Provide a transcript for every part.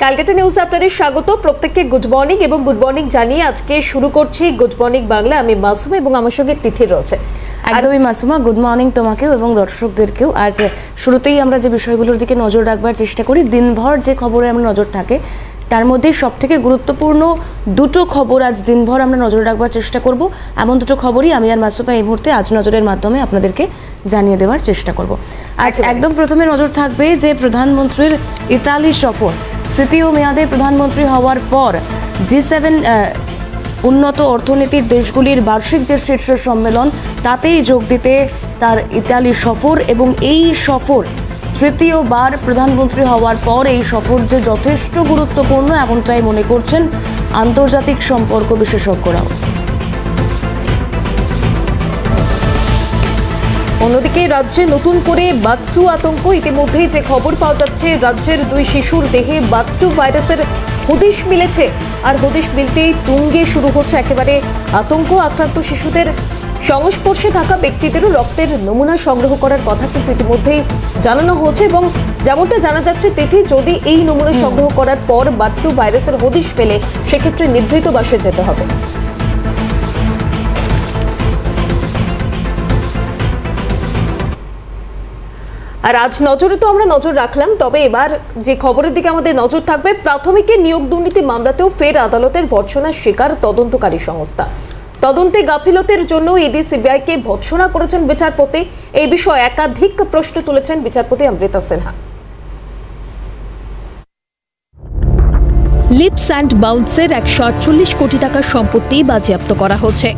ক্যালকাটা নিউজে আপনাদের স্বাগত। প্রত্যেককে গুড মর্নিং এবং গুড মর্নিং জানিয়ে আজকে শুরু করছি গুড মর্নিং বাংলা। আমি মাসুমা এবং আমার সঙ্গে তিথি রয়েছে। একদমই মাসুমা, গুড মর্নিং তোমাকেও এবং দর্শকদেরকেও। আর শুরুতেই আমরা যে বিষয়গুলোর দিকে নজর রাখবার চেষ্টা করি, দিনভর যে খবরে আমরা নজর থাকে তার মধ্যে সবথেকে গুরুত্বপূর্ণ দুটো খবর আজ দিনভর আমরা নজর রাখবার চেষ্টা করব। এমন দুটো খবরই আমি আর মাসুমা এই মুহূর্তে আজ নজরের মাধ্যমে আপনাদেরকে জানিয়ে দেওয়ার চেষ্টা করব। আজ একদম প্রথমে নজর থাকবে যে প্রধানমন্ত্রীর ইতালি সফর। তৃতীয় মেয়াদে প্রধানমন্ত্রী হওয়ার পর G7 উন্নত অর্থনীতির দেশগুলির বার্ষিক যে শীর্ষ সম্মেলন তাতেই যোগ দিতে তার ইতালি সফর, এবং এই সফর তৃতীয়বার প্রধানমন্ত্রী হওয়ার পর এই সফর যে যথেষ্ট গুরুত্বপূর্ণ এমনটাই মনে করছেন আন্তর্জাতিক সম্পর্ক বিশেষজ্ঞরাও। অন্যদিকে রাজ্যে নতুন করে বার্ড ফ্লু আতঙ্ক। ইতিমধ্যেই যে খবর পাওয়া যাচ্ছে, রাজ্যের 2 শিশুর দেহে বার্ড ফ্লু ভাইরাসের হদিশ মিলেছে। আর হদিশ মিলতেই তুঙ্গে শুরু হচ্ছে একেবারে আতঙ্ক। আক্রান্ত শিশুদের সংস্পর্শে থাকা ব্যক্তিদেরও রক্তের নমুনা সংগ্রহ করার কথা কিন্তু ইতিমধ্যেই জানানো হয়েছে। এবং যেমনটা জানা যাচ্ছে তিথি, যদি এই নমুনা সংগ্রহ করার পর বার্ড ফ্লু ভাইরাসের হদিশ পেলে সেক্ষেত্রে নিভৃত বাসে যেতে হবে। আর আজ নজরে তো আমরা নজর রাখলাম, তবে এবার যে খবরের দিকে আমাদের নজর থাকবে, প্রাথমিকে নিয়োগ দুর্নীতি মামলাতেও ফের আদালতের ভর্ৎসনার শিকার তদন্তকারী সংস্থা। তদন্তে গাফিলতির জন্য ইডি সিবিআইকে ভর্ৎসনা করেছেন বিচারপতি। এই বিষয়ে একাধিক প্রশ্ন তুলেছেন বিচারপতি অমৃতা সিনহা। লিপস অ্যান্ড বাউন্সের 148 কোটি টাকার সম্পত্তি বাজেয়াপ্ত করা হচ্ছে।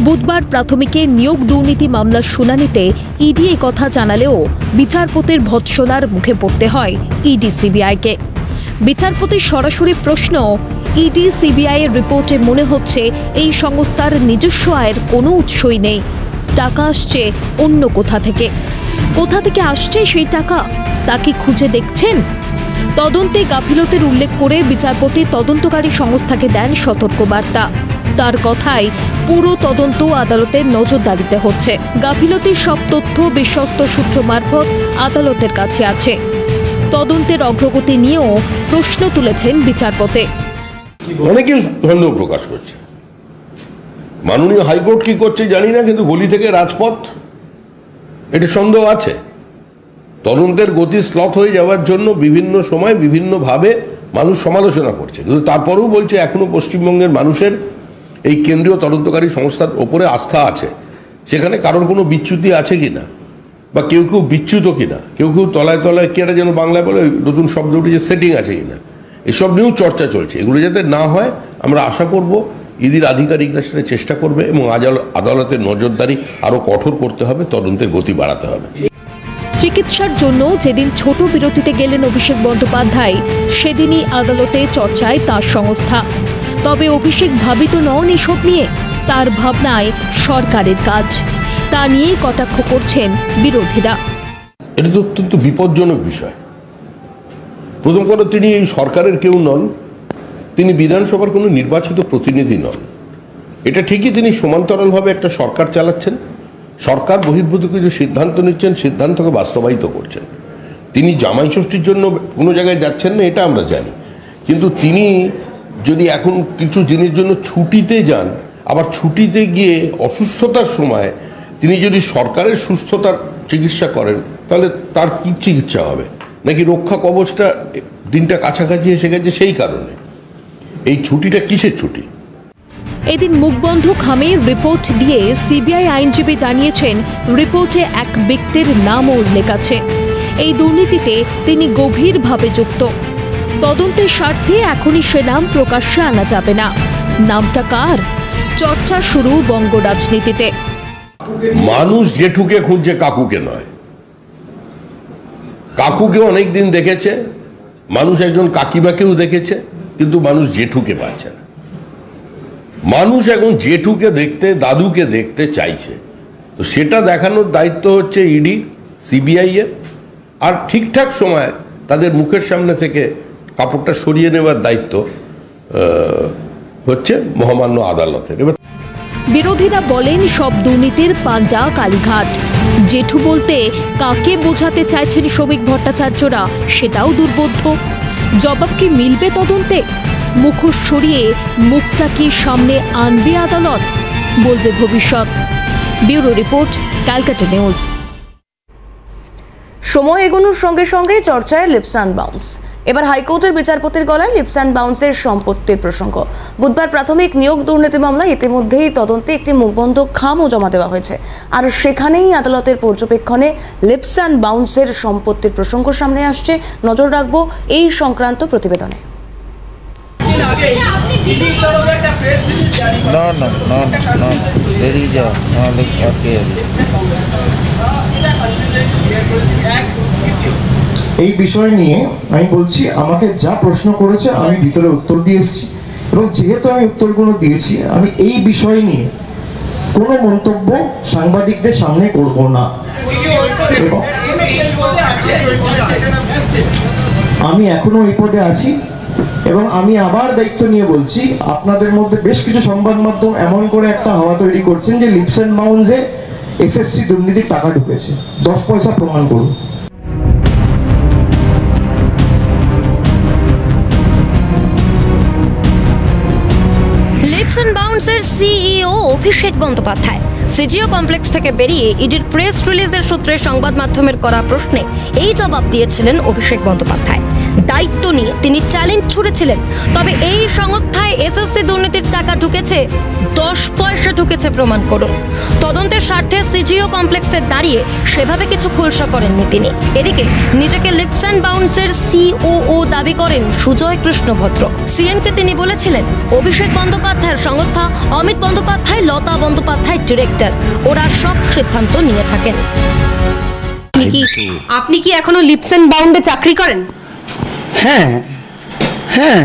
বুধবার প্রাথমিকে নিয়োগ দুর্নীতি মামলার শুনানিতে ইডি এই কথা জানালেও বিচারপতির ভর্ৎসনার মুখে পড়তে হয় ইডি সিবিআইকে। বিচারপতির সরাসরি প্রশ্ন, ইডি সিবিআই এর রিপোর্টে মনে হচ্ছে এই সংস্থার নিজস্ব আয়ের কোনো উৎসই নেই, টাকা আসছে অন্য কোথা থেকে আসছে সেই টাকা, তা কি খুঁজে দেখছেন? তদন্তে গাফিলতির উল্লেখ করে বিচারপতি তদন্তকারী সংস্থাকে দেন সতর্কবার্তা। তার কথায় পুরো তদন্ত আদালতের নজরদারিতে হচ্ছে। গাফিলতির সব তথ্য বিশ্বস্ত সূত্র মারফত আদালতের কাছে আছে। তদন্তের অগ্রগতি নিয়েও প্রশ্ন তুলেছেন বিচারপতি। অনেকে সন্দেহ প্রকাশ করছে, মাননীয় হাইকোর্ট কি করছে জানি না, কিন্তু গলি থেকে রাজপথ এটি সন্দেহ আছে। তদন্তের গতি স্লথ হয়ে যাওয়ার জন্য বিভিন্ন সময় বিভিন্নভাবে মানুষ সমালোচনা করছে, কিন্তু তারপরেও বলছে এখনো পশ্চিমবঙ্গের মানুষের এই কেন্দ্রীয় তদন্তকারী সংস্থার ওপরে আস্থা আছে। সেখানে কারোর কোনো বিচ্যুতি আছে কিনা, বা কেউ কেউ বিচ্যুত কিনা, কেউ কেউ তলায় তলায় কি একটা যেন বাংলায় বলে নতুন শব্দ উঠেছে, সেটিং আছে কিনা, এসব নিয়েও চর্চা চলছে। এগুলো যাতে না হয় আমরা আশা করব ইডির আধিকারিকরা সেটা চেষ্টা করবে, এবং আদালতের নজরদারি আরও কঠোর করতে হবে, তদন্তের গতি বাড়াতে হবে। চিকিৎসার জন্য যেদিন ছোট বিরতিতে গেলেন অভিষেক বন্দ্যোপাধ্যায়, সেদিনই আদালতে চর্চায় তার সংস্থা। তবে অভিষেক ভাবিত নন এসব নিয়ে, তার ভাবনায় সরকারের কাজ, তা নিয়ে কটাক্ষ করছেন বিরোধীরা। এটা তো অত্যন্ত বিপজ্জনক বিষয়। প্রথম কথা, তিনি এই সরকারের কেউ নন, তিনি বিধানসভার কোনো নির্বাচিত প্রতিনিধি নন। এটা ঠিকই তিনি সমান্তরালভাবে একটা সরকার চালাচ্ছেন, সরকার বহির্ভূত কিছু সিদ্ধান্ত নিচ্ছেন, সিদ্ধান্তকে বাস্তবায়িত করছেন। তিনি জামাই ষষ্ঠীর জন্য কোনো জায়গায় যাচ্ছেন না, এটা আমরা জানি, কিন্তু তিনি যদি এখন কিছু জিনিসের জন্য ছুটিতে যান, আবার ছুটিতে গিয়ে অসুস্থতার সময় তিনি যদি সরকারের সুস্থতার চিকিৎসা করেন, তাহলে তার কি চিকিৎসা হবে? নাকি রক্ষা কবচটা দিনটা কাছাকাছি এসে গেছে সেই কারণে? এই ছুটিটা কিসের ছুটি? এদিন মুখবন্ধ খামে রিপোর্ট দিয়ে সিবিআই আইনজীবী জানিয়েছেন, রিপোর্টে এক ব্যক্তির নামও উল্লেখ আছে। এই দুর্নীতিতে তিনি গভীরভাবে যুক্ত। তদন্তের স্বার্থে এখনই সে নাম প্রকাশ্যে আনা যাবে না। নামটা কার? চর্চা শুরু বঙ্গ রাজনীতিতে। মানুষ জেঠুকে খুঁজছে, কাকুকে নয়। কাকুকে অনেকদিন দেখেছে মানুষ, একজন কাকিমাকেও দেখেছে, কিন্তু মানুষ জেঠুকে পাচ্ছে না। মানুষ এখন জেঠুকে দেখতে, দাদুকে দেখতে চাইছে। তো সেটা দেখানোর দায়িত্ব হচ্ছে ইডি সিবিআই এর, আর ঠিকঠাক সময় তাদের মুখের সামনে থেকে কাপড়টা সরিয়ে নেওয়ার দায়িত্ব হচ্ছে মহামান্য আদালতের। বিরোধীরা বলেন সব দুর্নীতির পান্ডা কালীঘাট। জেঠু বলতে কাকে বোঝাতে চাইছেন শ্রমিক ভট্টাচার্যরা সেটাও দুর্বোধ্য। জবাব কি মিলবে তদন্তে? মুখোশ সরিয়ে মুখটা কি সামনে আনবে আদালত? বলবে ভবিষ্যৎ। Bureau report, Calcutta news. সময় এগোনোর সঙ্গে সঙ্গে চর্চায় লিপস অ্যান্ড বাউন্স। এবার হাইকোর্টের বিচারপতির গলায় লিপস অ্যান্ড বাউন্সের সম্পত্তির প্রসঙ্গ। বুধবার প্রাথমিক নিয়োগ দুর্নীতি মামলায় ইতিমধ্যেই তদন্তে একটি মুখবন্ধ খামও জমা দেওয়া হয়েছে, আর সেখানেই আদালতের পর্যবেক্ষণে লিপস অ্যান্ড বাউন্সের সম্পত্তির প্রসঙ্গ সামনে আসছে। নজর রাখবো এই সংক্রান্ত প্রতিবেদনে। এই বিষয় নিয়ে আমি বলছি, আমাকে যা প্রশ্ন করেছে আমি ভিতরে উত্তর দিয়ে এসেছি, এবং যেহেতু আমি উত্তরগুলো দিয়েছি, আমি এই বিষয় নিয়ে কোনো মন্তব্য সাংবাদিকদের সামনে করব না। এবং আমি এখনো এই পদে আছি, এবং আমি আবার দায়িত্ব নিয়ে বলছি, আপনাদের মধ্যে বেশ কিছু সংবাদ মাধ্যম এমন করে একটা হাওয়া তৈরি করছেন যে লিপস অ্যান্ড বাউন্সে এসএসসি দুর্নীতির টাকা ঢুকেছে। 10 পয়সা প্রমাণ করুন। লিপস অ্যান্ড বাউন্সের CEO Abhishek Bandyopadhyay CGO complex থেকে বেরিয়ে ইডির প্রেস রিলিজের সূত্রে সংবাদ মাধ্যমের করা প্রশ্নে এই জবাব দিয়েছিলেন অভিষেক বন্দ্যোপাধ্যায়। দায়িত্ব নিয়ে তিনি চ্যালেঞ্জ ছুড়েছিলেন, তবে এই সংস্থায় এসএসসি দুর্নীতির টাকা ঢুকেছে, 10 পয়সা ঢুকেছে প্রমাণ করুন। তদন্তের স্বার্থে সিজিও কমপ্লেক্সে দাঁড়িয়ে সেভাবে কিছু খোলসা করেননি তিনি। এদিকে নিজেকে লিপস অ্যান্ড বাউন্সের সিওও দাবি করেন সুজয় কৃষ্ণ ভদ্র। সিএনকে তিনি বলেছিলেন, অভিষেক বন্দ্যোপাধ্যায়ের সংস্থা, অমিত বন্দ্যোপাধ্যায়, লতা বন্দ্যোপাধ্যায় ডিরেক্টর, ওরা সব সিদ্ধান্ত নিয়ে থাকেন। আপনি কি এখনো লিপস অ্যান্ড বাউন্ডে চাকরি করেন? হ্যাঁ হ্যাঁ।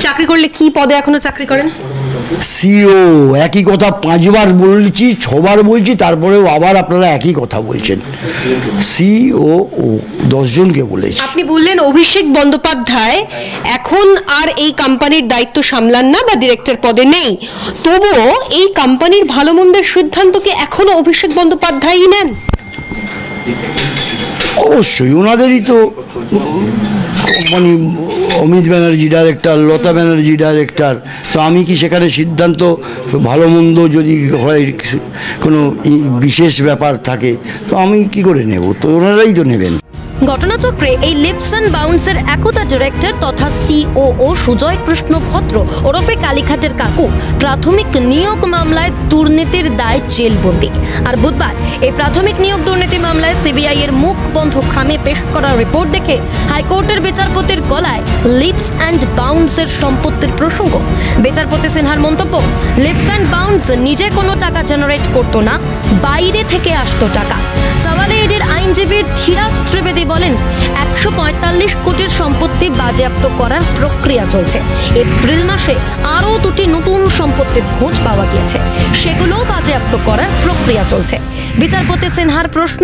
চাকরি করলে কি পদে এখনো চাকরি করেন? সিও। একই কথা 5 বার বলছি, 6 বার বলছি, তারপরেও আবার আপনারা একই কথা বলছেন। সিও 10 জনকে বলেছি। আপনি বললেন অভিষেক বন্দ্যোপাধ্যায় এখন আর এই কোম্পানির দায়িত্ব সামলান না বা ডিরেক্টর পদে নেই, তবুও এই কোম্পানির ভালো মন্দের সিদ্ধান্ত কি এখনো অভিষেক বন্দ্যোপাধ্যায়ই নেন? অবশ্যই ওনাদেরই তো কোম্পানি। অমিত ব্যানার্জি ডাইরেক্টর, লতা ব্যানার্জি ডাইরেক্টর, তো আমি কি সেখানে সিদ্ধান্ত ভালো মন্দ যদি হয় কোনো বিশেষ ব্যাপার থাকে তো আমি কি করে নেব? তো ওনারাই তো নেবেন। ঘটনাচক্রে এই লিপস অ্যান্ড বাউন্সের একতা ডিরেক্টর তথা সিওও সুজয় কৃষ্ণ ভদ্র ওরফে কালীঘাটের কাকু প্রাথমিক নিয়োগ মামলায় দুর্নীতির দায় জেলবন্দি। আর বুধবার এই প্রাথমিক নিয়োগ দুর্নীতি মামলায় সিবিআই এর মুখ বন্ধ খামে পেশ করা রিপোর্ট দেখে হাইকোর্টের বিচারপতির গলায় লিপস অ্যান্ড বাউন্সের সম্পত্তির প্রসঙ্গ। বিচারপতি সিনহার মন্তব্য, লিপস অ্যান্ড বাউন্স নিজে কোনো টাকা জেনারেট করতো না, বাইরে থেকে আসতো টাকা। সওয়ালে ইডির আইনজীবী ধীরাজ ত্রিবেদী বলেন, 145 কোটির সম্পত্তি বাজেয়াপ্ত করার প্রক্রিয়া চলছে। এপ্রিল মাসে আরও 2টি নতুন সম্পত্তির খোঁজ পাওয়া গিয়েছে, সেগুলো বাজেয়াপ্ত করার প্রক্রিয়া চলছে। বিচারপতি সিনহার প্রশ্ন,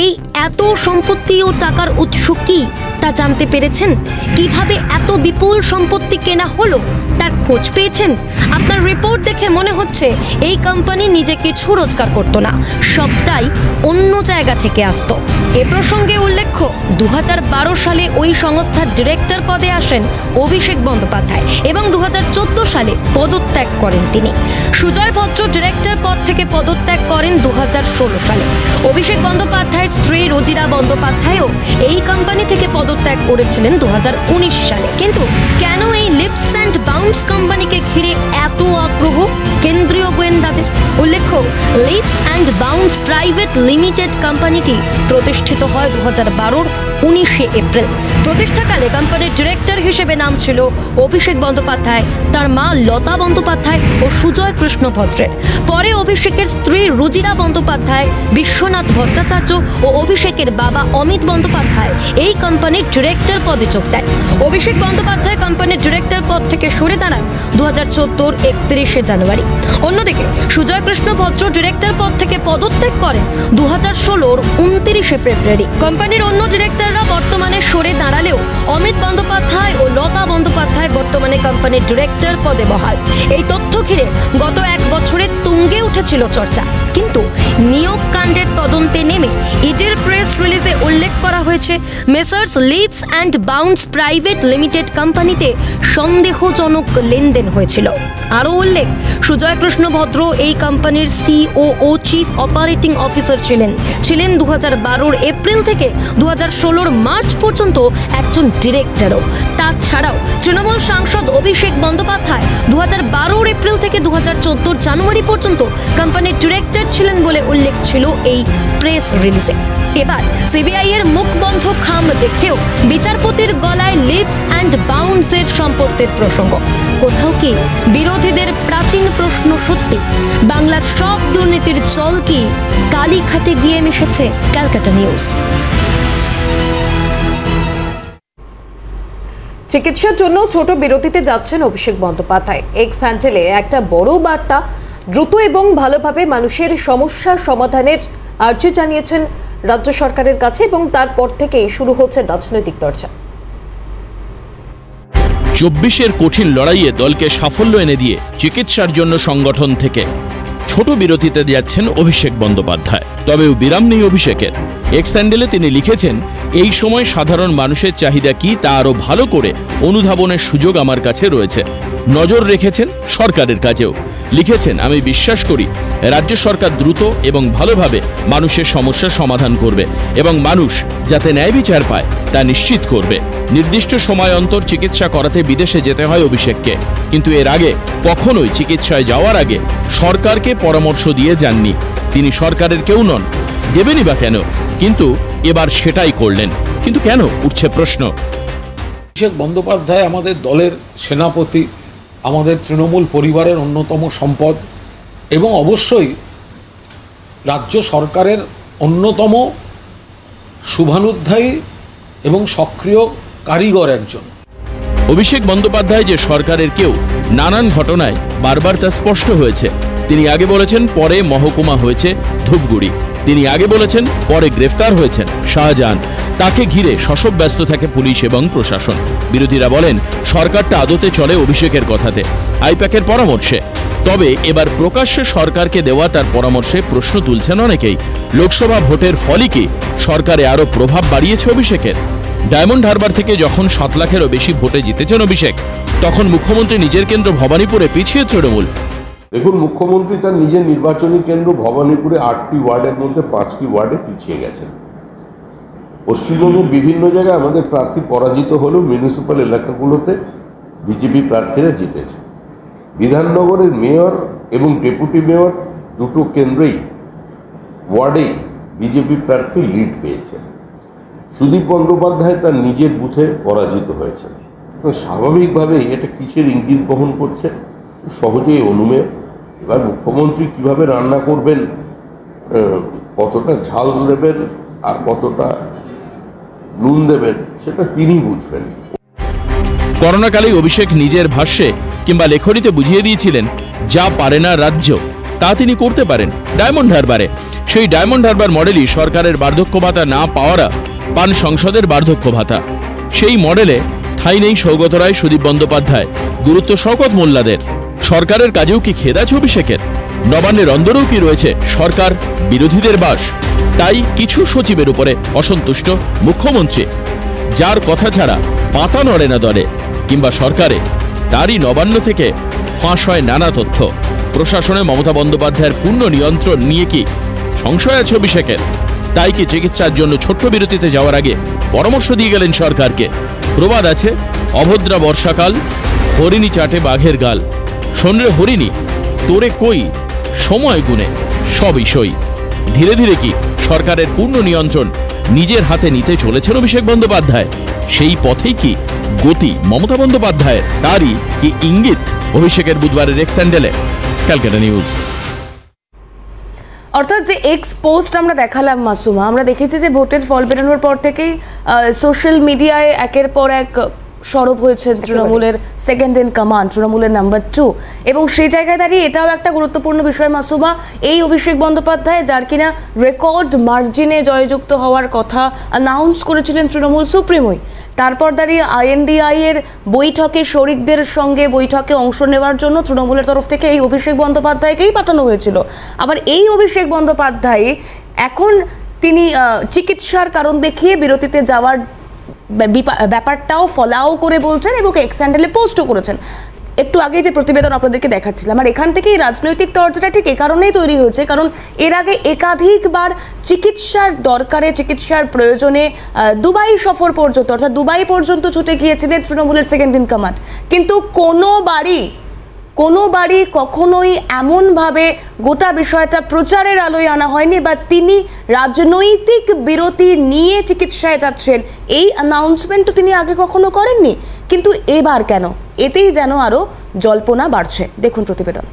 এই এত সম্পত্তি ও টাকার উৎস কি তা জানতে পেরেছেন? কিভাবে এত বিপুল সম্পত্তি কেনা হলো তার খোঁজ পেয়েছেন? আপনার রিপোর্ট দেখে মনে হচ্ছে এই কোম্পানি নিজে কিছু রোজগার করতো না, সবটাই অন্য জায়গা থেকে আসতো। এ প্রসঙ্গে উল্লেখ্য, 2012 সালে ওই সংস্থার ডিরেক্টর পদে আসেন অভিষেক বন্দ্যোপাধ্যায় এবং 2014 সালে পদত্যাগ করেন তিনি। সুজয় ভদ্র ডিরেক্টর পদ থেকে পদত্যাগ করেন 2016 সালে। অভিষেক বন্দ্যোপাধ্যায়ের স্ত্রী রোজিরা বন্দ্যোপাধ্যায়ও এই কোম্পানি থেকে পদত্যাগ করেছিলেন 2019 সালে। কিন্তু কেন এই লিপস অ্যান্ড বাউন্স কোম্পানিকে ঘিরে এত আগ্রহ কেন্দ্রীয় গোয়েন্দাদের? উল্লেখ্য, Leaps and Bounce private limited কোম্পানিটি প্রতিষ্ঠিত হয় 2012-র 19শে এপ্রিল। প্রতিষ্ঠাকালে কোম্পানির ডিরেক্টর হিসেবে নাম ছিল অভিষেক বন্দ্যোপাধ্যায়, তার মা লতা বন্দ্যোপাধ্যায় ও সুজয় কৃষ্ণ ভদ্রের। পরে অভিষেকের স্ত্রী রুজিরা বন্দ্যোপাধ্যায়, বিশ্বনাথ ভট্টাচার্য ও অভিষেকের বাবা অমিত বন্দ্যোপাধ্যায় এই কোম্পানির ডিরেক্টর পদে যোগ দেন। অভিষেক বন্দ্যোপাধ্যায় কোম্পানির ডিরেক্টর পদ থেকে সরে দাঁড়ান 2014-র 31শে জানুয়ারি। অন্যদিকে সুজয় কৃষ্ণ ভদ্র ডিরেক্টর পদ থেকে পদত্যাগ করেন 2016-র 29শে ফেব্রুয়ারি। কোম্পানির অন্য ডিরেক্টর অফিসাররা বর্তমানে সরে দাঁড়ালেও অমিত বন্দ্যোপাধ্যায় ও লতা বন্দ্যোপাধ্যায় বর্তমানে কোম্পানির ডিরেক্টর পদে বহাল। এই তথ্য ঘিরে গত 1 বছরে তুঙ্গে উঠেছিল চর্চা, কিন্তু নিয়োগ কাণ্ডের তদন্তে নেমে ইডির প্রেস রিলিজে উল্লেখ করা হয়েছে messrs Leaps and Bounce private limited কোম্পানিতে সন্দেহজনক লেনদেন হয়েছিল। আরও উল্লেখ, সুজয় কৃষ্ণ ভদ্র এই কোম্পানির সিওও চিফ অপারেটিং অফিসার ছিলেন 2012 এপ্রিল থেকে 2016 মার্চ পর্যন্ত একজন ডিরেক্টরও। তাছাড়াও তৃণমূল সাংসদ অভিষেক বন্দ্যোপাধ্যায় 2012 এপ্রিল থেকে 2014 জানুয়ারি পর্যন্ত কোম্পানির ডিরেক্টর ছিলেন বলে উল্লেখ ছিল এই প্রেস রিলিজে। এবার সিবিআই এর মুখ বন্ধ খাম দেখেও বিচারপতির গলায় লিপস অ্যান্ড বাউন্সের সম্পত্তির প্রসঙ্গ। কোথাও কি বিরোধীদের প্রাচীন প্রশ্ন সত্যি? বাংলার সব দুর্নীতির জল কি কালীঘাটে গিয়ে মিশেছে? ক্যালকাটা নিউজ। চিকিৎসার জন্য ছোট বিরতিতে যাচ্ছেন অভিষেক বন্দ্যোপাধ্যায়। এক্স হ্যান্ডেলে একটা বড় বার্তা, দ্রুত এবং ভালোভাবে মানুষের সমস্যা সমাধানের আর্জি জানিয়েছেন রাজ্য সরকারের কাছে, এবং তারপর থেকেই শুরু হচ্ছে রাজনৈতিক চর্চা। 24-এর কঠিন লড়াইয়ে দলকে সাফল্য এনে দিয়ে চিকিৎসার জন্য সংগঠন থেকে ছোট বিরতিতে যাচ্ছেন অভিষেক বন্দ্যোপাধ্যায়। তবেও বিরাম নেই অভিষেকের। এক্স হ্যান্ডেলে তিনি লিখেছেন, এই সময় সাধারণ মানুষের চাহিদা কি তা আরও ভালো করে অনুধাবনের সুযোগ আমার কাছে রয়েছে। নজর রেখেছেন সরকারের কাছেও। লিখেছেন, আমি বিশ্বাস করি রাজ্য সরকার দ্রুত এবং ভালোভাবে মানুষের সমস্যার সমাধান করবে এবং মানুষ যাতে ন্যায় বিচার পায় তা নিশ্চিত করবে। নির্দিষ্ট সময় অন্তর চিকিৎসা করাতে বিদেশে যেতে হয় অভিষেককে, কিন্তু এর আগে কখনোই চিকিৎসায় যাওয়ার আগে সরকারকে পরামর্শ দিয়ে যাননি। তিনি সরকারের কেউ নন, দেবেনই বা কেন? কিন্তু এবার সেটাই করলেন। কিন্তু কেন, উঠছে প্রশ্ন। অভিষেক বন্দ্যোপাধ্যায় আমাদের দলের সেনাপতি, আমাদের তৃণমূল পরিবারের অন্যতম সম্পদ এবং অবশ্যই রাজ্য সরকারের অন্যতম শুভানুধ্যায়ী এবং সক্রিয় কারিগর একজন। অভিষেক বন্দ্যোপাধ্যায় যে সরকারের কেউ, নানান ঘটনায় বারবার তা স্পষ্ট হয়েছে। তিনি আগে বলেছেন পরে মহকুমা হয়েছে ধূপগুড়ি। তিনি আগে বলেছেন পরে গ্রেফতার হয়েছেন শাহজাহান। তাকে ঘিরে শশব ব্যস্ত থাকে পুলিশ এবং প্রশাসন। বিরোধীরা বলেন সরকারটা আদতে চলে অভিষেকের কথাতে, আইপ্যাকের পরামর্শে। তবে এবার প্রকাশ্যে সরকারকে দেওয়া তার পরামর্শে প্রশ্ন তুলছেন অনেকেই। লোকসভা ভোটের ফলই কি সরকারে আরও প্রভাব বাড়িয়েছে অভিষেকের? ডায়মন্ড হারবার থেকে যখন 7 লাখেরও বেশি ভোটে জিতেছেন অভিষেক, তখন মুখ্যমন্ত্রী নিজের কেন্দ্র ভবানীপুরে পিছিয়ে তৃণমূল। দেখুন, মুখ্যমন্ত্রী তার নিজের নির্বাচনী কেন্দ্র ভবানীপুরে 8টি ওয়ার্ডের মধ্যে 5টি ওয়ার্ডে পিছিয়ে গেছেন। পশ্চিমবঙ্গের বিভিন্ন জায়গায় আমাদের প্রার্থী পরাজিত হলেও মিউনিসিপ্যাল এলাকাগুলোতে বিজেপি প্রার্থীরা জিতেছে। বিধাননগরের মেয়র এবং ডেপুটি মেয়র দুটো কেন্দ্রেই ওয়ার্ডেই বিজেপি প্রার্থী লিড পেয়েছেন। সুদীপ বন্দ্যোপাধ্যায় তার নিজের বুথে পরাজিত হয়েছেন। স্বাভাবিকভাবেই এটা কিসের ইঙ্গিত বহন করছে সহজেই অনুমেয়। এবার মুখ্যমন্ত্রী কিভাবে রান্না করবেন, কতটা ঝাল দেবেন আর কতটা নুন দেবেন, সেটা তিনি বুঝবেন। করোনাকালে অভিষেক নিজের ভাষ্যে কিংবা লেখনীতে বুঝিয়ে দিয়েছিলেন, যা পারে না রাজ্য তা তিনি করতে পারেন ডায়মন্ড হারবারে। সেই ডায়মন্ড হারবার মডেলই সরকারের বার্ধক্য ভাতা না পাওয়ারা পান সংসদের বার্ধক্য ভাতা। সেই মডেলে ঠাঁই নেই সৌগত রায়, সুদীপ বন্দ্যোপাধ্যায়, গুরুত্ব শওকত মোল্লাদের। সরকারের কাজেও কি খেদ আছে অভিষেকের? নবান্নের অন্দরেও কি রয়েছে সরকার বিরোধীদের বাস? তাই কিছু সচিবের উপরে অসন্তুষ্ট মুখ্যমন্ত্রী, যার কথা ছাড়া পাতা নড়ে না দলে কিংবা সরকারে। তারই নবান্ন থেকে ফাঁস হয় নানা তথ্য। প্রশাসনে মমতা বন্দ্যোপাধ্যায়ের পূর্ণ নিয়ন্ত্রণ নিয়ে কি সংশয় আছে অভিষেকের? তাই কি চিকিৎসার জন্য ছোট্ট বিরতিতে যাওয়ার আগে পরামর্শ দিয়ে গেলেন সরকারকে? প্রবাদ আছে, অভদ্রা বর্ষাকাল, হরিণী চাটে বাঘের গাল। শোনরে হরিণী, তোরে কই সময় গুনে সবই সই। ধীরে ধীরে কি সরকারের পূর্ণ নিয়ন্ত্রণ নিজের হাতে নিতে চলেছেন অভিষেক বন্দ্যোপাধ্যায়? সেই পথেই কি গতি মমতা বন্দ্যোপাধ্যায়ের? তারই কি ইঙ্গিত অভিষেকের বুধবারের এক্স হ্যান্ডেলে? ক্যালকাটা নিউজ। অর্থাৎ যে এক্স পোস্ট আমরা দেখালাম মাসুমা, আমরা দেখেছি যে ভোটের ফল বেরোনোর পর থেকেই সোশ্যাল মিডিয়ায় একের পর এক সরব হয়েছেন তৃণমূলের সেকেন্ড ইন কমান্ড, তৃণমূলের নাম্বার 2, এবং সেই জায়গায় দাঁড়িয়ে এটাও একটা গুরুত্বপূর্ণ বিষয় মাসুমা, এই অভিষেক বন্দ্যোপাধ্যায় যার কিনা রেকর্ড মার্জিনে জয়যুক্ত হওয়ার কথা অ্যানাউন্স করেছিলেন তৃণমূল সুপ্রিমোই, তারপর দাঁড়িয়ে INDI এর বৈঠকে শরিকদের সঙ্গে বৈঠকে অংশ নেওয়ার জন্য তৃণমূলের তরফ থেকে এই অভিষেক বন্দ্যোপাধ্যায়কেই পাঠানো হয়েছিল। আবার এই অভিষেক বন্দ্যোপাধ্যায় এখন তিনি চিকিৎসার কারণ দেখিয়ে বিরতিতে যাওয়ার ব্যাপারটাও ফলাও করে বলছেন এবং এক্স হ্যান্ডেলে পোস্টও করেছেন। একটু আগে যে প্রতিবেদন আপনাদেরকে দেখাচ্ছিলাম, আর এখান থেকেই রাজনৈতিক তরজাটা ঠিক এ কারণেই তৈরি হয়েছে, কারণ এর আগে একাধিকবার চিকিৎসার দরকারে, চিকিৎসার প্রয়োজনে দুবাই সফর পর্যন্ত, অর্থাৎ দুবাই পর্যন্ত ছুটে গিয়েছিলেন তৃণমূলের সেকেন্ড ইন কমান্ড, কিন্তু কোনোবারই কখনোই এমনভাবে গোটা বিষয়টা প্রচারের আলোয় আনা হয়নি, বা তিনি রাজনৈতিক বিরতি নিয়ে চিকিৎসায় যাচ্ছেন এই অ্যানাউন্সমেন্টও তিনি আগে কখনো করেননি। কিন্তু এবার কেন? এতেই যেন আরো জল্পনা বাড়ছে। দেখুন প্রতিবেদন।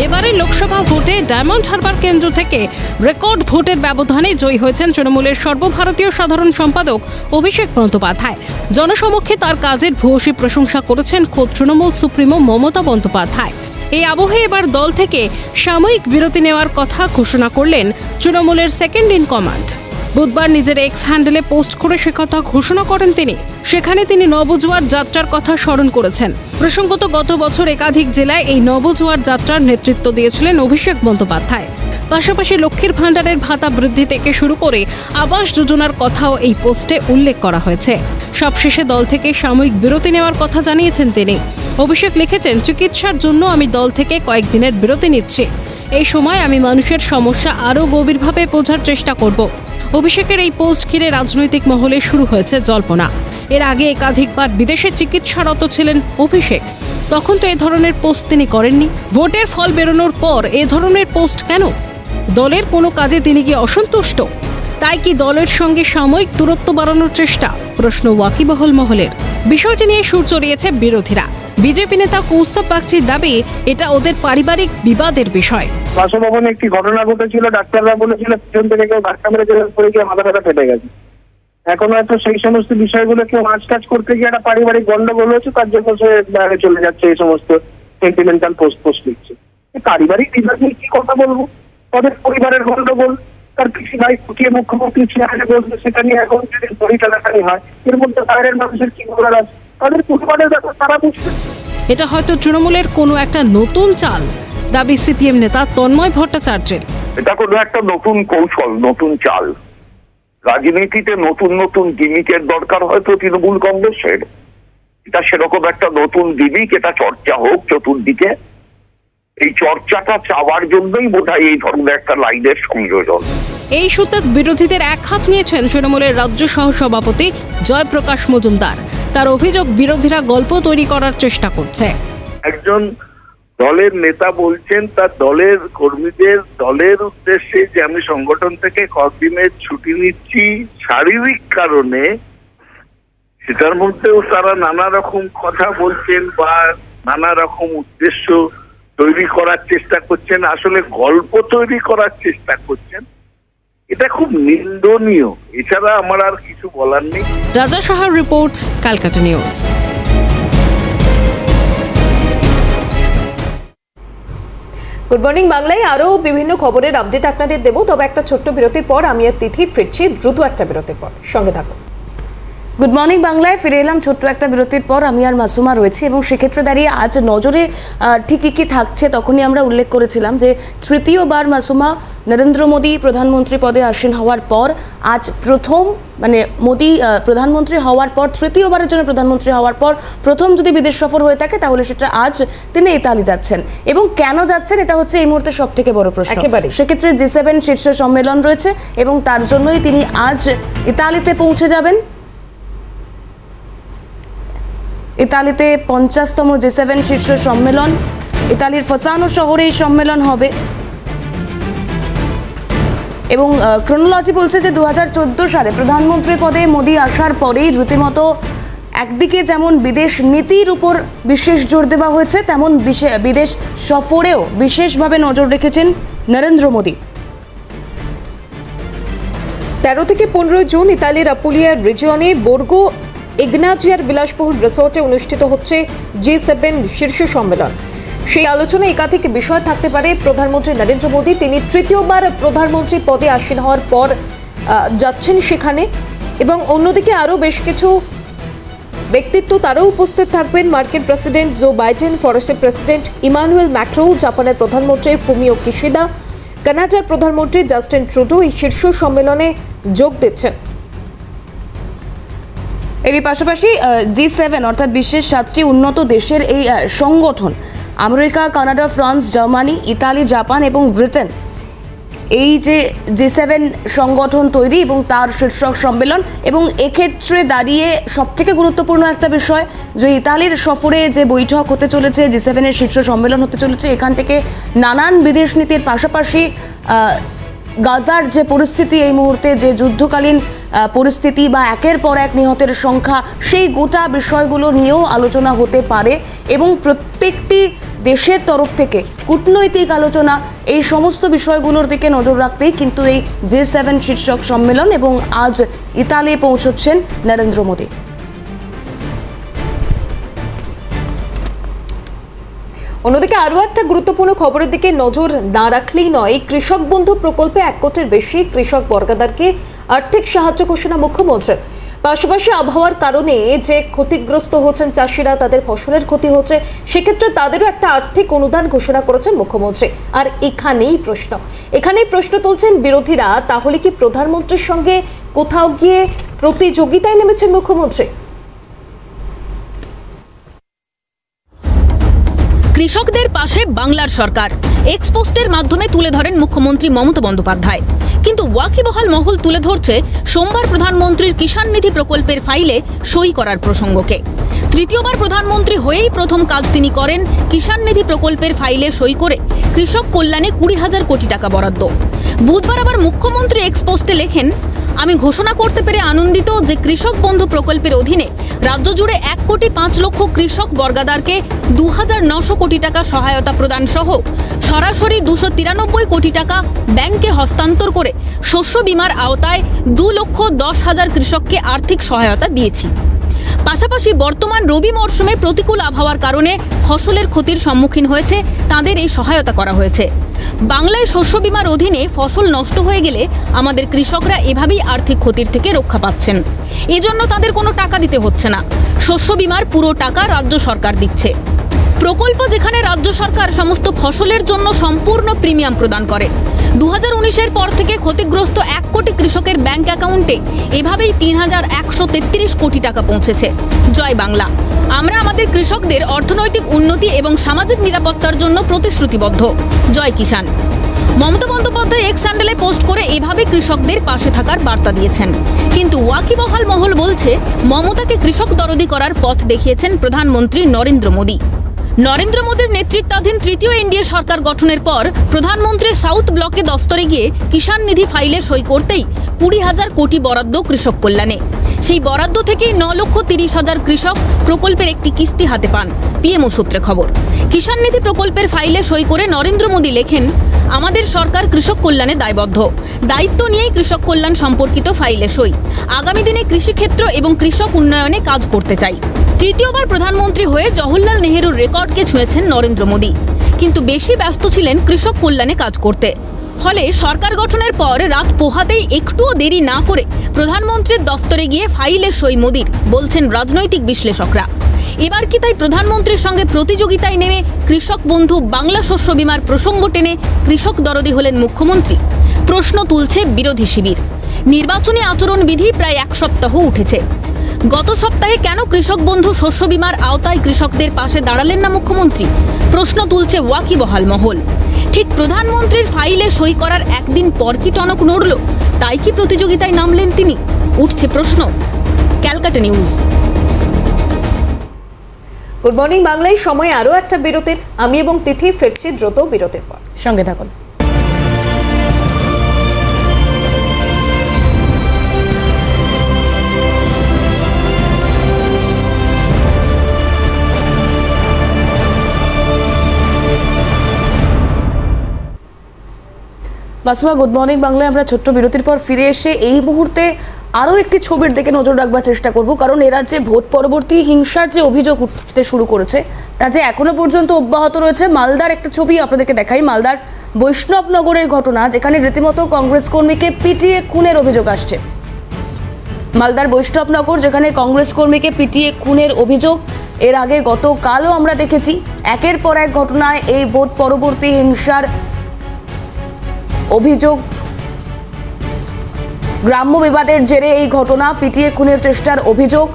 এবারে লোকসভা ভোটে ডায়মন্ড হারবার কেন্দ্র থেকে রেকর্ড ভোটের ব্যবধানে জয়ী হয়েছেন তৃণমূলের সর্বভারতীয় সাধারণ সম্পাদক অভিষেক বন্দ্যোপাধ্যায়। জনসমক্ষে তার কাজের ভূয়সী প্রশংসা করেছেন খোদ তৃণমূল সুপ্রিমো মমতা বন্দ্যোপাধ্যায়। এই আবহে এবার দল থেকে সাময়িক বিরতি নেওয়ার কথা ঘোষণা করলেন তৃণমূলের সেকেন্ড ইন কমান্ড। বুধবার নিজের এক্স হ্যান্ডেলে পোস্ট করে সে কথা ঘোষণা করেন তিনি। সেখানে তিনি নবজোয়ার যাত্রার কথা স্মরণ করেছেন। প্রসঙ্গত গত বছর একাধিক জেলায় এই নবজোয়ার যাত্রার নেতৃত্ব দিয়েছিলেন অভিষেক বন্দ্যোপাধ্যায়। পাশাপাশি লক্ষ্মীর ভাণ্ডারের ভাতা বৃদ্ধি থেকে শুরু করে আবাস যোজনার কথাও এই পোস্টে উল্লেখ করা হয়েছে। সবশেষে দল থেকে সাময়িক বিরতি নেওয়ার কথা জানিয়েছেন তিনি। অভিষেক লিখেছেন, চিকিৎসার জন্য আমি দল থেকে কয়েকদিনের বিরতি নিচ্ছি। এই সময় আমি মানুষের সমস্যা আরও গভীরভাবে বোঝার চেষ্টা করব। অভিষেকের এই পোস্ট ঘিরে রাজনৈতিক মহলে শুরু হয়েছে জল্পনা। এর আগে একাধিকবার বিদেশে চিকিৎসারত ছিলেন অভিষেক, তখন তো এ ধরনের পোস্ট তিনি করেননি। ভোটের ফল বেরোনোর পর এ ধরনের পোস্ট কেন? দলের কোনো কাজে তিনি কি অসন্তুষ্ট? তাই কি দলের সঙ্গে সাময়িক দূরত্ব বাড়ানোর চেষ্টা? প্রশ্ন ওয়াকিবহল মহলের। বিষয়টি নিয়ে সুর চড়িয়েছে বিরোধীরা। বিজেপি নেতা কৌস্তব বাগচির দাবি, এটা ওদের পারিবারিক বিবাদের বিষয়। বাসভবনে একটি ঘটনা ঘটেছিল, ডাক্তাররা বলেছিল পিছন থেকে কেউ ধাক্কা মেরে পড়ে গিয়ে মাথাটা ফেটে গেছে। এখনো একটা সেই সমস্ত বিষয়গুলো কেউ কাজ করতে গিয়ে একটা পারিবারিক গন্ডগোল হয়েছে, তার জন্য সে বাইরে চলে যাচ্ছে, এই সমস্ত সেন্টিমেন্টাল পোস্ট লিখছে। পারিবারিক বিবাদ নিয়ে কি কথা বলবো? তাদের পরিবারের গন্ডগোল, তার কিছু ভাই ফুটিয়ে মুখ্যমন্ত্রী চেয়ারে বলছে, সেটা নিয়ে এখন যদি দড়ি টানাটানি হয়, এর মধ্যে বাইরের মানুষের কি বলার আছে? তাদের পরিবারের ব্যাপার তারা বুঝছে। এটা হয়তো তৃণমূলের কোনো একটা নতুন চাল, দাবি সিপিএম নেতা তন্ময় ভট্টাচার্যের। এটা কোনো একটা নতুন কৌশল, নতুন চাল। রাজনীতিতে নতুন নতুন গিমিকের দরকার হয়তো তৃণমূল কংগ্রেসের। এটা সেরকম একটা নতুন গিমিক, এটা চর্চা হোক চতুর্দিকে। এই চর্চাটা চাওয়ার জন্যই বোধহয় এই ধরনের একটা লাইনের সংযোজন। এই সূত্রে বিরোধীদের এক হাত নিয়েছেন তৃণমূলের রাজ্য সহ সভাপতি জয়প্রকাশ মজুমদার। তার অভিযোগ, বিরোধীরা গল্প তৈরি করার চেষ্টা করছে। একজন দলের নেতা বলছেন তার দলের কর্মীদের দলের উদ্দেশ্যে যে আমি সংগঠন থেকে কয়েকদিনের ছুটি নিচ্ছি শারীরিক কারণে, সেটার মধ্যেও তারা নানা রকম কথা বলছেন বা নানা রকম উদ্দেশ্য তৈরি করার চেষ্টা করছেন, আসলে গল্প তৈরি করার চেষ্টা করছেন। এটা খুব নিন্দনীয়। এছাড়া আমার আর কিছু বলার নেই। রাজা সাহার report, Calcutta news. Good morning বাংলায় আরও বিভিন্ন খবরের আপডেট আপনাদের দেবো, তবে একটা ছোট্ট বিরতির পর আমি আর তিথি ফিরছি দ্রুত একটা বিরতির পর। সঙ্গে থাকুন। গুড মর্নিং বাংলায় ফিরে এলাম ছোট্ট একটা বিরতির পর। আমি আর মাসুমা রয়েছি এবং সেক্ষেত্রে দাঁড়িয়ে আজ নজরে ঠিক কী থাকছে তখনই আমরা উল্লেখ করেছিলাম যে তৃতীয়বার মাসুমা নরেন্দ্র মোদী প্রধানমন্ত্রী পদে আসীন হওয়ার পর আজ প্রথম, মানে মোদী প্রধানমন্ত্রী হওয়ার পর তৃতীয়বারের জন্য প্রধানমন্ত্রী হওয়ার পর প্রথম যদি বিদেশ সফর হয়ে থাকে তাহলে সেটা আজ তিনি ইতালি যাচ্ছেন। এবং কেন যাচ্ছেন এটা হচ্ছে এই মুহূর্তে সব থেকে বড় প্রশ্ন। সেক্ষেত্রে G7 শীর্ষ সম্মেলন রয়েছে এবং তার জন্যই তিনি আজ ইতালিতে পৌঁছে যাবেন। ইতালিতে 50তম G7 শীর্ষ সম্মেলন, ইতালির ফসানো শহরে এই সম্মেলন হবে এবং ক্রোনোলজি বলছে যে 2014 সালে প্রধানমন্ত্রী পদে মোদী আসার পরেই রীতিমতো একদিকে যেমন বিদেশ নীতির উপর বিশেষ জোর দেওয়া হয়েছে, তেমন বিদেশ সফরেও বিশেষভাবে নজর রেখেছেন নরেন্দ্র মোদী। 13 থেকে 15 জুন ইতালির আপুলিয়ার রিজিয়নে বোর্গো ইগনাজিয়ার বিলাসবহুল রিসোর্টে অনুষ্ঠিত হচ্ছে G7 শীর্ষ সম্মেলন। সেই আলোচনায় একাধিক বিষয় থাকতে পারে। প্রধানমন্ত্রী নরেন্দ্র মোদী তিনি তৃতীয়বার প্রধানমন্ত্রী পদে আসীন হওয়ার পর যাচ্ছেন সেখানে, এবং অন্যদিকে আরও বেশ কিছু ব্যক্তিত্ব তারাও উপস্থিত থাকবেন। মার্কিন প্রেসিডেন্ট জো বাইডেন, ফরাসির প্রেসিডেন্ট ইমানুয়েল ম্যাক্রো, জাপানের প্রধানমন্ত্রী ফুমিও কিশিদা, কানাডার প্রধানমন্ত্রী জাস্টিন ট্রুডো এই শীর্ষ সম্মেলনে যোগ দিচ্ছেন। এরই পাশাপাশি G7 অর্থাৎ বিশ্বের 7টি উন্নত দেশের এই সংগঠন America, Canada, France, Germany, Italy, Japan এবং ব্রিটেন, এই যে G7 সংগঠন তৈরি এবং তার শীর্ষক সম্মেলন, এবং এক্ষেত্রে দাঁড়িয়ে সবথেকে গুরুত্বপূর্ণ একটা বিষয় যে ইতালির সফরে যে বৈঠক হতে চলেছে, G7 এর শীর্ষ সম্মেলন হতে চলেছে, এখান থেকে নানান বিদেশ নীতির পাশাপাশি গাজার যে পরিস্থিতি এই মুহূর্তে, যে যুদ্ধকালীন পরিস্থিতি বা একের পর এক নিহতের সংখ্যা, সেই গোটা বিষয়গুলো নিয়েও আলোচনা হতে পারে এবং প্রত্যেকটি দেশের তরফ থেকে কূটনৈতিক আলোচনা, এই সমস্ত বিষয়গুলোর দিকে নজর রাখতেই কিন্তু এই G7 শীর্ষক সম্মেলন এবং আজ ইতালি পৌঁছচ্ছেন নরেন্দ্র মোদী। অন্যদিকে আরও একটা গুরুত্বপূর্ণ খবরের দিকে নজর না রাখলেই নয়। কৃষক বন্ধু প্রকল্পে 1 কোটির বেশি কৃষক বর্গাদারকে আর্থিক সাহায্য ঘোষণা মুখ্যমন্ত্রীর। পাশাপাশি আবহাওয়ার কারণে যে ক্ষতিগ্রস্ত হচ্ছেন চাষিরা, তাদের ফসলের ক্ষতি হচ্ছে, সেক্ষেত্রে তাদেরও একটা আর্থিক অনুদান ঘোষণা করেছেন মুখ্যমন্ত্রী। আর এখানেই প্রশ্ন তুলছেন বিরোধীরা, তাহলে কি প্রধানমন্ত্রীর সঙ্গে কোথাও গিয়ে প্রতিযোগিতায় নেমেছেন মুখ্যমন্ত্রী? কৃষকদের পাশে বাংলার সরকার এক্সপোস্টের মাধ্যমে তুলে ধরেন মুখ্যমন্ত্রী মমতা বন্দ্যোপাধ্যায়। কিন্তু ওয়াকিবহাল মহল তুলে ধরছে সোমবার প্রধানমন্ত্রীর কিষাণ নিধি প্রকল্পের ফাইলে সই করার প্রসঙ্গকে। তৃতীয়বার প্রধানমন্ত্রী হয়েই প্রথম কাজ তিনি করেন কিষাণ নিধি প্রকল্পের ফাইলে সই করে কৃষক কল্যাণে 20,000 কোটি টাকা বরাদ্দ। বুধবার আবার মুখ্যমন্ত্রী এক্সপোস্টে লেখেন, আমি ঘোষণা করতে পেরে আনন্দিত যে কৃষক বন্ধু প্রকল্পের অধীনে রাজ্য জুড়ে 1,05,00,000 কৃষক বর্গাদারকে 2,900 কোটি টাকা সহায়তা প্রদান সহ সরাসরি 293 কোটি টাকা ব্যাংকে হস্তান্তর করে শস্য বীমার আওতায় 2,10,000 কৃষককে আর্থিক সহায়তা দিয়েছি। পাশাপাশি বর্তমান রবি মরশুমে প্রতিকূল আবহাওয়ার কারণে ফসলের ক্ষতির সম্মুখীন হয়েছে তাদের এই সহায়তা করা হয়েছে। বাংলায় শস্য বীমার অধীনে ফসল নষ্ট হয়ে গেলে আমাদের কৃষকরা এভাবেই আর্থিক ক্ষতির থেকে রক্ষা পাচ্ছেন। এজন্য তাদের কোনো টাকা দিতে হচ্ছে না, শস্য বীমার পুরো টাকা রাজ্য সরকার দিচ্ছে। প্রকল্প যেখানে রাজ্য সরকার সমস্ত ফসলের জন্য সম্পূর্ণ প্রিমিয়াম প্রদান করে। 2019-এর পর থেকে ক্ষতিগ্রস্ত 1 কোটি কৃষকের ব্যাংক অ্যাকাউন্টে এভাবেই 3,133 কোটি টাকা পৌঁছেছে। জয় বাংলা। আমরা আমাদের কৃষকদের অর্থনৈতিক উন্নতি এবং সামাজিক নিরাপত্তার জন্য প্রতিশ্রুতিবদ্ধ। জয় কিষাণ। মমতা বন্দ্যোপাধ্যায় এক্স হ্যান্ডেলে পোস্ট করে এভাবে কৃষকদের পাশে থাকার বার্তা দিয়েছেন। কিন্তু ওয়াকিবহাল মহল বলছে মমতাকে কৃষক দরদি করার পথ দেখিয়েছেন প্রধানমন্ত্রী নরেন্দ্র মোদী। নরেন্দ্র মোদীর নেতৃত্বাধীন তৃতীয় এনডিএ সরকার গঠনের পর প্রধানমন্ত্রী সাউথ ব্লকে দফতরে গিয়ে কিষাণ নিধি ফাইলে সই করতেই 20,000 কোটি বরাদ্দ কৃষক কল্যাণে। সেই বরাদ্দ থেকেই 9,30,000 কৃষক প্রকল্পের একটি কিস্তি হাতে পান। পিএমও সূত্রে খবর। কিষাণ নিধি প্রকল্পের ফাইলে সই করে নরেন্দ্র মোদী লেখেন, আমাদের সরকার কৃষক কল্যাণে দায়বদ্ধ। দায়িত্ব নিয়েই কৃষক কল্যাণ সম্পর্কিত ফাইলে সই। আগামী দিনে কৃষিক্ষেত্র এবং কৃষক উন্নয়নে কাজ করতে চাই। তৃতীয়বার প্রধানমন্ত্রী হয়ে জওহরলাল নেহেরুর রেকর্ডকে ছুঁয়েছেন নরেন্দ্র মোদী, কিন্তু বেশি ব্যস্ত ছিলেন কৃষক কল্যাণে কাজ করতে। ফলে সরকার গঠনের পর রাত পোহাতেই একটুও দেরি না করে প্রধানমন্ত্রীর দফতরে গিয়ে ফাইলে সই মোদীর, বলছেন রাজনৈতিক বিশ্লেষকরা। এবার কি তাই প্রধানমন্ত্রীর সঙ্গে প্রতিযোগিতায় নেমে কৃষক বন্ধু বাংলা শস্য বীমার প্রসঙ্গ টেনে কৃষক দরদি হলেন মুখ্যমন্ত্রী? প্রশ্ন তুলছে বিরোধী শিবির। নির্বাচনী আচরণবিধি প্রায় 1 সপ্তাহ উঠেছে। গত সপ্তাহে কেন কৃষক বন্ধু শস্য বীমার আওতায় কৃষকদের পাশে দাঁড়ালেন না মুখ্যমন্ত্রী? প্রশ্ন তুলছে ওয়াকিবহাল মহল। ঠিক প্রধানমন্ত্রীর ফাইলে সই করার একদিন পর কি টনক নড়ল? তাই কি প্রতিযোগিতায় নামলেন তিনি? উঠছে প্রশ্ন। ক্যালকাটা নিউজ। গুড মর্নিং বাংলায় সময় আরও একটা বিরতির। আমি এবং তিথি ফিরছি দ্রুত বিরতির পর, সঙ্গে থাকুন। বাসমা, গুড মর্নিং বাংলায় আমরা ছোট্ট বিরতির পর ফিরে এসে এই মুহূর্তে আরও একটি ছবির দিকে নজর রাখবার চেষ্টা করব, কারণ এ রাজ্যে ভোট পরবর্তী হিংসার যে অভিযোগ উঠতে শুরু করেছে তা যে এখনো পর্যন্ত অব্যাহত রয়েছে। মালদার একটা ছবি আপনাদেরকে দেখাই, মালদার বৈষ্ণবনগরের ঘটনা, যেখানে রীতিমতো কংগ্রেস কর্মীকে পিটিয়ে খুনের অভিযোগ আসছে। মালদার বৈষ্ণবনগর, যেখানে কংগ্রেস কর্মীকে পিটিয়ে খুনের অভিযোগ। এর আগে গতকালও আমরা দেখেছি একের পর এক ঘটনায় এই ভোট পরবর্তী হিংসার অভিযোগ। গ্রাম্য বিবাদের জেরে এই ঘটনা, পিটিয়ে খুনের চেষ্টার অভিযোগ।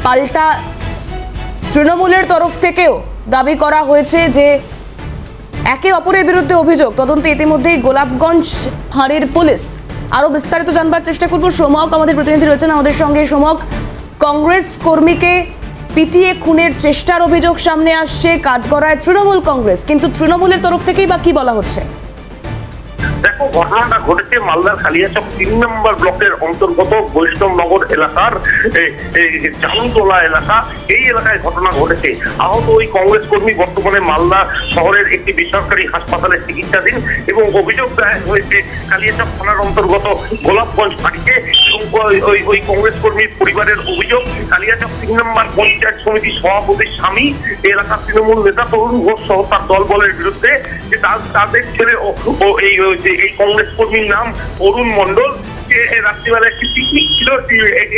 পাল্টা তৃণমূলের তরফ থেকেও দাবি করা হয়েছে যে একে অপরের বিরুদ্ধে অভিযোগ। তদন্তে ইতিমধ্যেই গোলাপগঞ্জ ফাঁড়ির পুলিশ। আরো বিস্তারিত জানবার চেষ্টা করব। সোমক আমাদের প্রতিনিধি রয়েছেন আমাদের সঙ্গে। সোমক, কংগ্রেস কর্মীকে পিটিয়ে খুনের চেষ্টার অভিযোগ সামনে আসছে, কাঠগড়ায় তৃণমূল কংগ্রেস, কিন্তু তৃণমূলের তরফ থেকেই বা কি বলা হচ্ছে? দেখো, ঘটনাটা ঘটেছে মালদার কালিয়াচক 3 নম্বর ব্লকের অন্তর্গত বৈষ্ণবনগর এলাকার জামতলা এলাকা। এই এলাকায় ঘটনা ঘটেছে। আহত ওই কংগ্রেস কর্মী বর্তমানে মালদা শহরের একটি বেসরকারি হাসপাতালে চিকিৎসাধীন এবং অভিযোগ দায়ের হয়েছে কালিয়াচক থানার অন্তর্গত গোলাপগঞ্জ ফাঁড়িতে। এবং ওই কংগ্রেস কর্মীর পরিবারের অভিযোগ, কালিয়াচক 3 নম্বর পঞ্চায়েত সমিতির সভাপতির স্বামী এলাকার তৃণমূল নেতা তরুণ ঘোষ সহ তার দলবলের বিরুদ্ধে যে তাদের ছেলে এই কংগ্রেস কর্মীর নাম অরুণ মণ্ডল, যে রাত্রিবেলা একটি পিকনিক ছিল,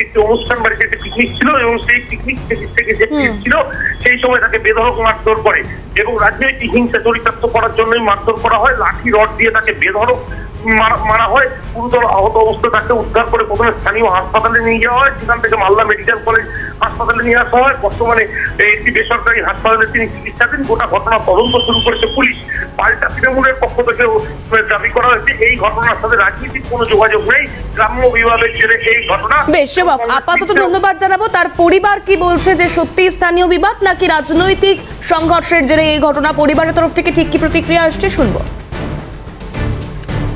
একটি অনুষ্ঠান বাড়িতে একটি পিকনিক ছিল এবং সেই পিকনিক থেকে যে ছিল সেই সময় তাকে বেধড়ক মারধর করে এবং রাজনৈতিক হিংসা চরিতার্থ করার জন্যই মারধর করা হয়। লাঠি রড দিয়ে তাকে বেধড়ক মারা হয়। গুরুতর আহত অবস্থায় তাকে উদ্ধার করে প্রথমে স্থানীয় হাসপাতালে নিয়ে যাওয়া হয়, সেখান থেকে মালদা মেডিকেল কলেজ হাসপাতালে নিয়ে আসা হয়। বর্তমানে একটি বেসরকারি হাসপাতালে তিনি চিকিৎসাধীন। গোটা ঘটনা তদন্ত শুরু করেছে পুলিশ। পাল্টা তৃণমূলের পক্ষ থেকে দাবি করা হয়েছে এই ঘটনার সাথে রাজনীতির কোনো যোগাযোগ নেই, গ্রাম্য বিবাদের জেরে এই ঘটনা। বেশ সেবক, আপাতত ধন্যবাদ জানাবো। তার পরিবার কি বলছে, যে সত্যি স্থানীয় বিবাদ নাকি রাজনৈতিক সংঘর্ষের জেরে এই ঘটনা? পরিবারের তরফ থেকে ঠিক কি প্রতিক্রিয়া আসছে শুনবো।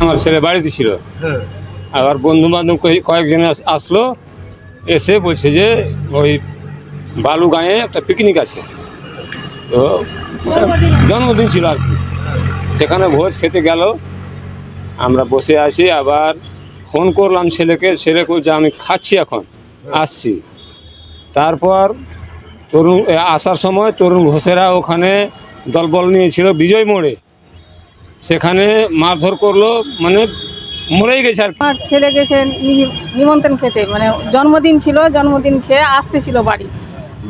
আমার ছেলে বাড়িতে ছিল, আবার বন্ধু বান্ধব কয়েকজন আসলো, এসে বলছে যে ওই বালুগাঁয়ে একটা পিকনিক আছে, তো জন্মদিন ছিল আর কি, সেখানে ভোজ খেতে গেল। আমরা বসে আছি, আবার ফোন করলাম ছেলেকে, ছেলে যে আমি খাচ্ছি এখন আসছি। তারপর তরুণ আসার সময় তরুণ ঘোষেরা ওখানে দলবল নিয়েছিল বিজয় মোড়ে, সেখানে মারধর করলো, মানে মরেই গেছে আর। আমার ছেলে গেছে নিমন্ত্রণ খেতে, মানে জন্মদিন ছিল, জন্মদিন খেয়ে আসতেছিল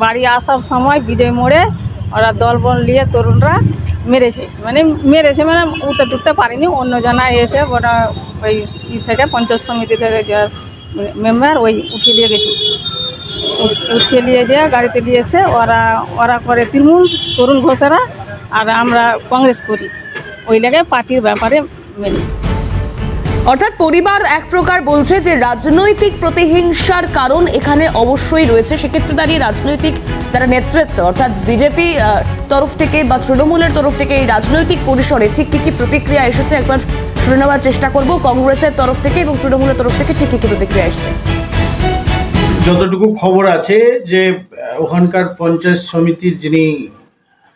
বাড়ি আসার সময় বিজয় মোড়ে ওরা দলবল নিয়ে তরুণরা মেরেছে মানে উঠতে টুটতে পারেনি। অন্য জনা এসে ওরা ওই থেকে পঞ্চায়েত সমিতি থেকে যে মেম্বার ওই উঠিয়ে নিয়ে গেছে, উঠিয়ে নিয়ে যেয়ে গাড়িতে নিয়ে এসে ওরা করে তৃণমূল, তরুণ ঘোষেরা, আর আমরা কংগ্রেস করি, ওই জায়গায় পার্টির ব্যাপারে মেরেছে। অর্থাৎ পরিবার এক প্রকার বলছে যে রাজনৈতিক প্রতিহিংসার কারণ এখানে অবশ্যই রয়েছে। সেক্ষেত্রে দাঁড়িয়ে রাজনৈতিক যারা নেতৃত্ব, অর্থাৎ বিজেপি তরফ থেকে বা তৃণমূলের তরফ থেকে এই রাজনৈতিক পরিসরে ঠিক কি প্রতিক্রিয়া এসেছে একবার শুনে নেওয়ার চেষ্টা করব। কংগ্রেসের তরফ থেকে এবং তৃণমূলের তরফ থেকে ঠিক কি প্রতিক্রিয়া এসেছে? যতটুকু খবর আছে যে ওখানকার পঞ্চায়েত সমিতির যিনি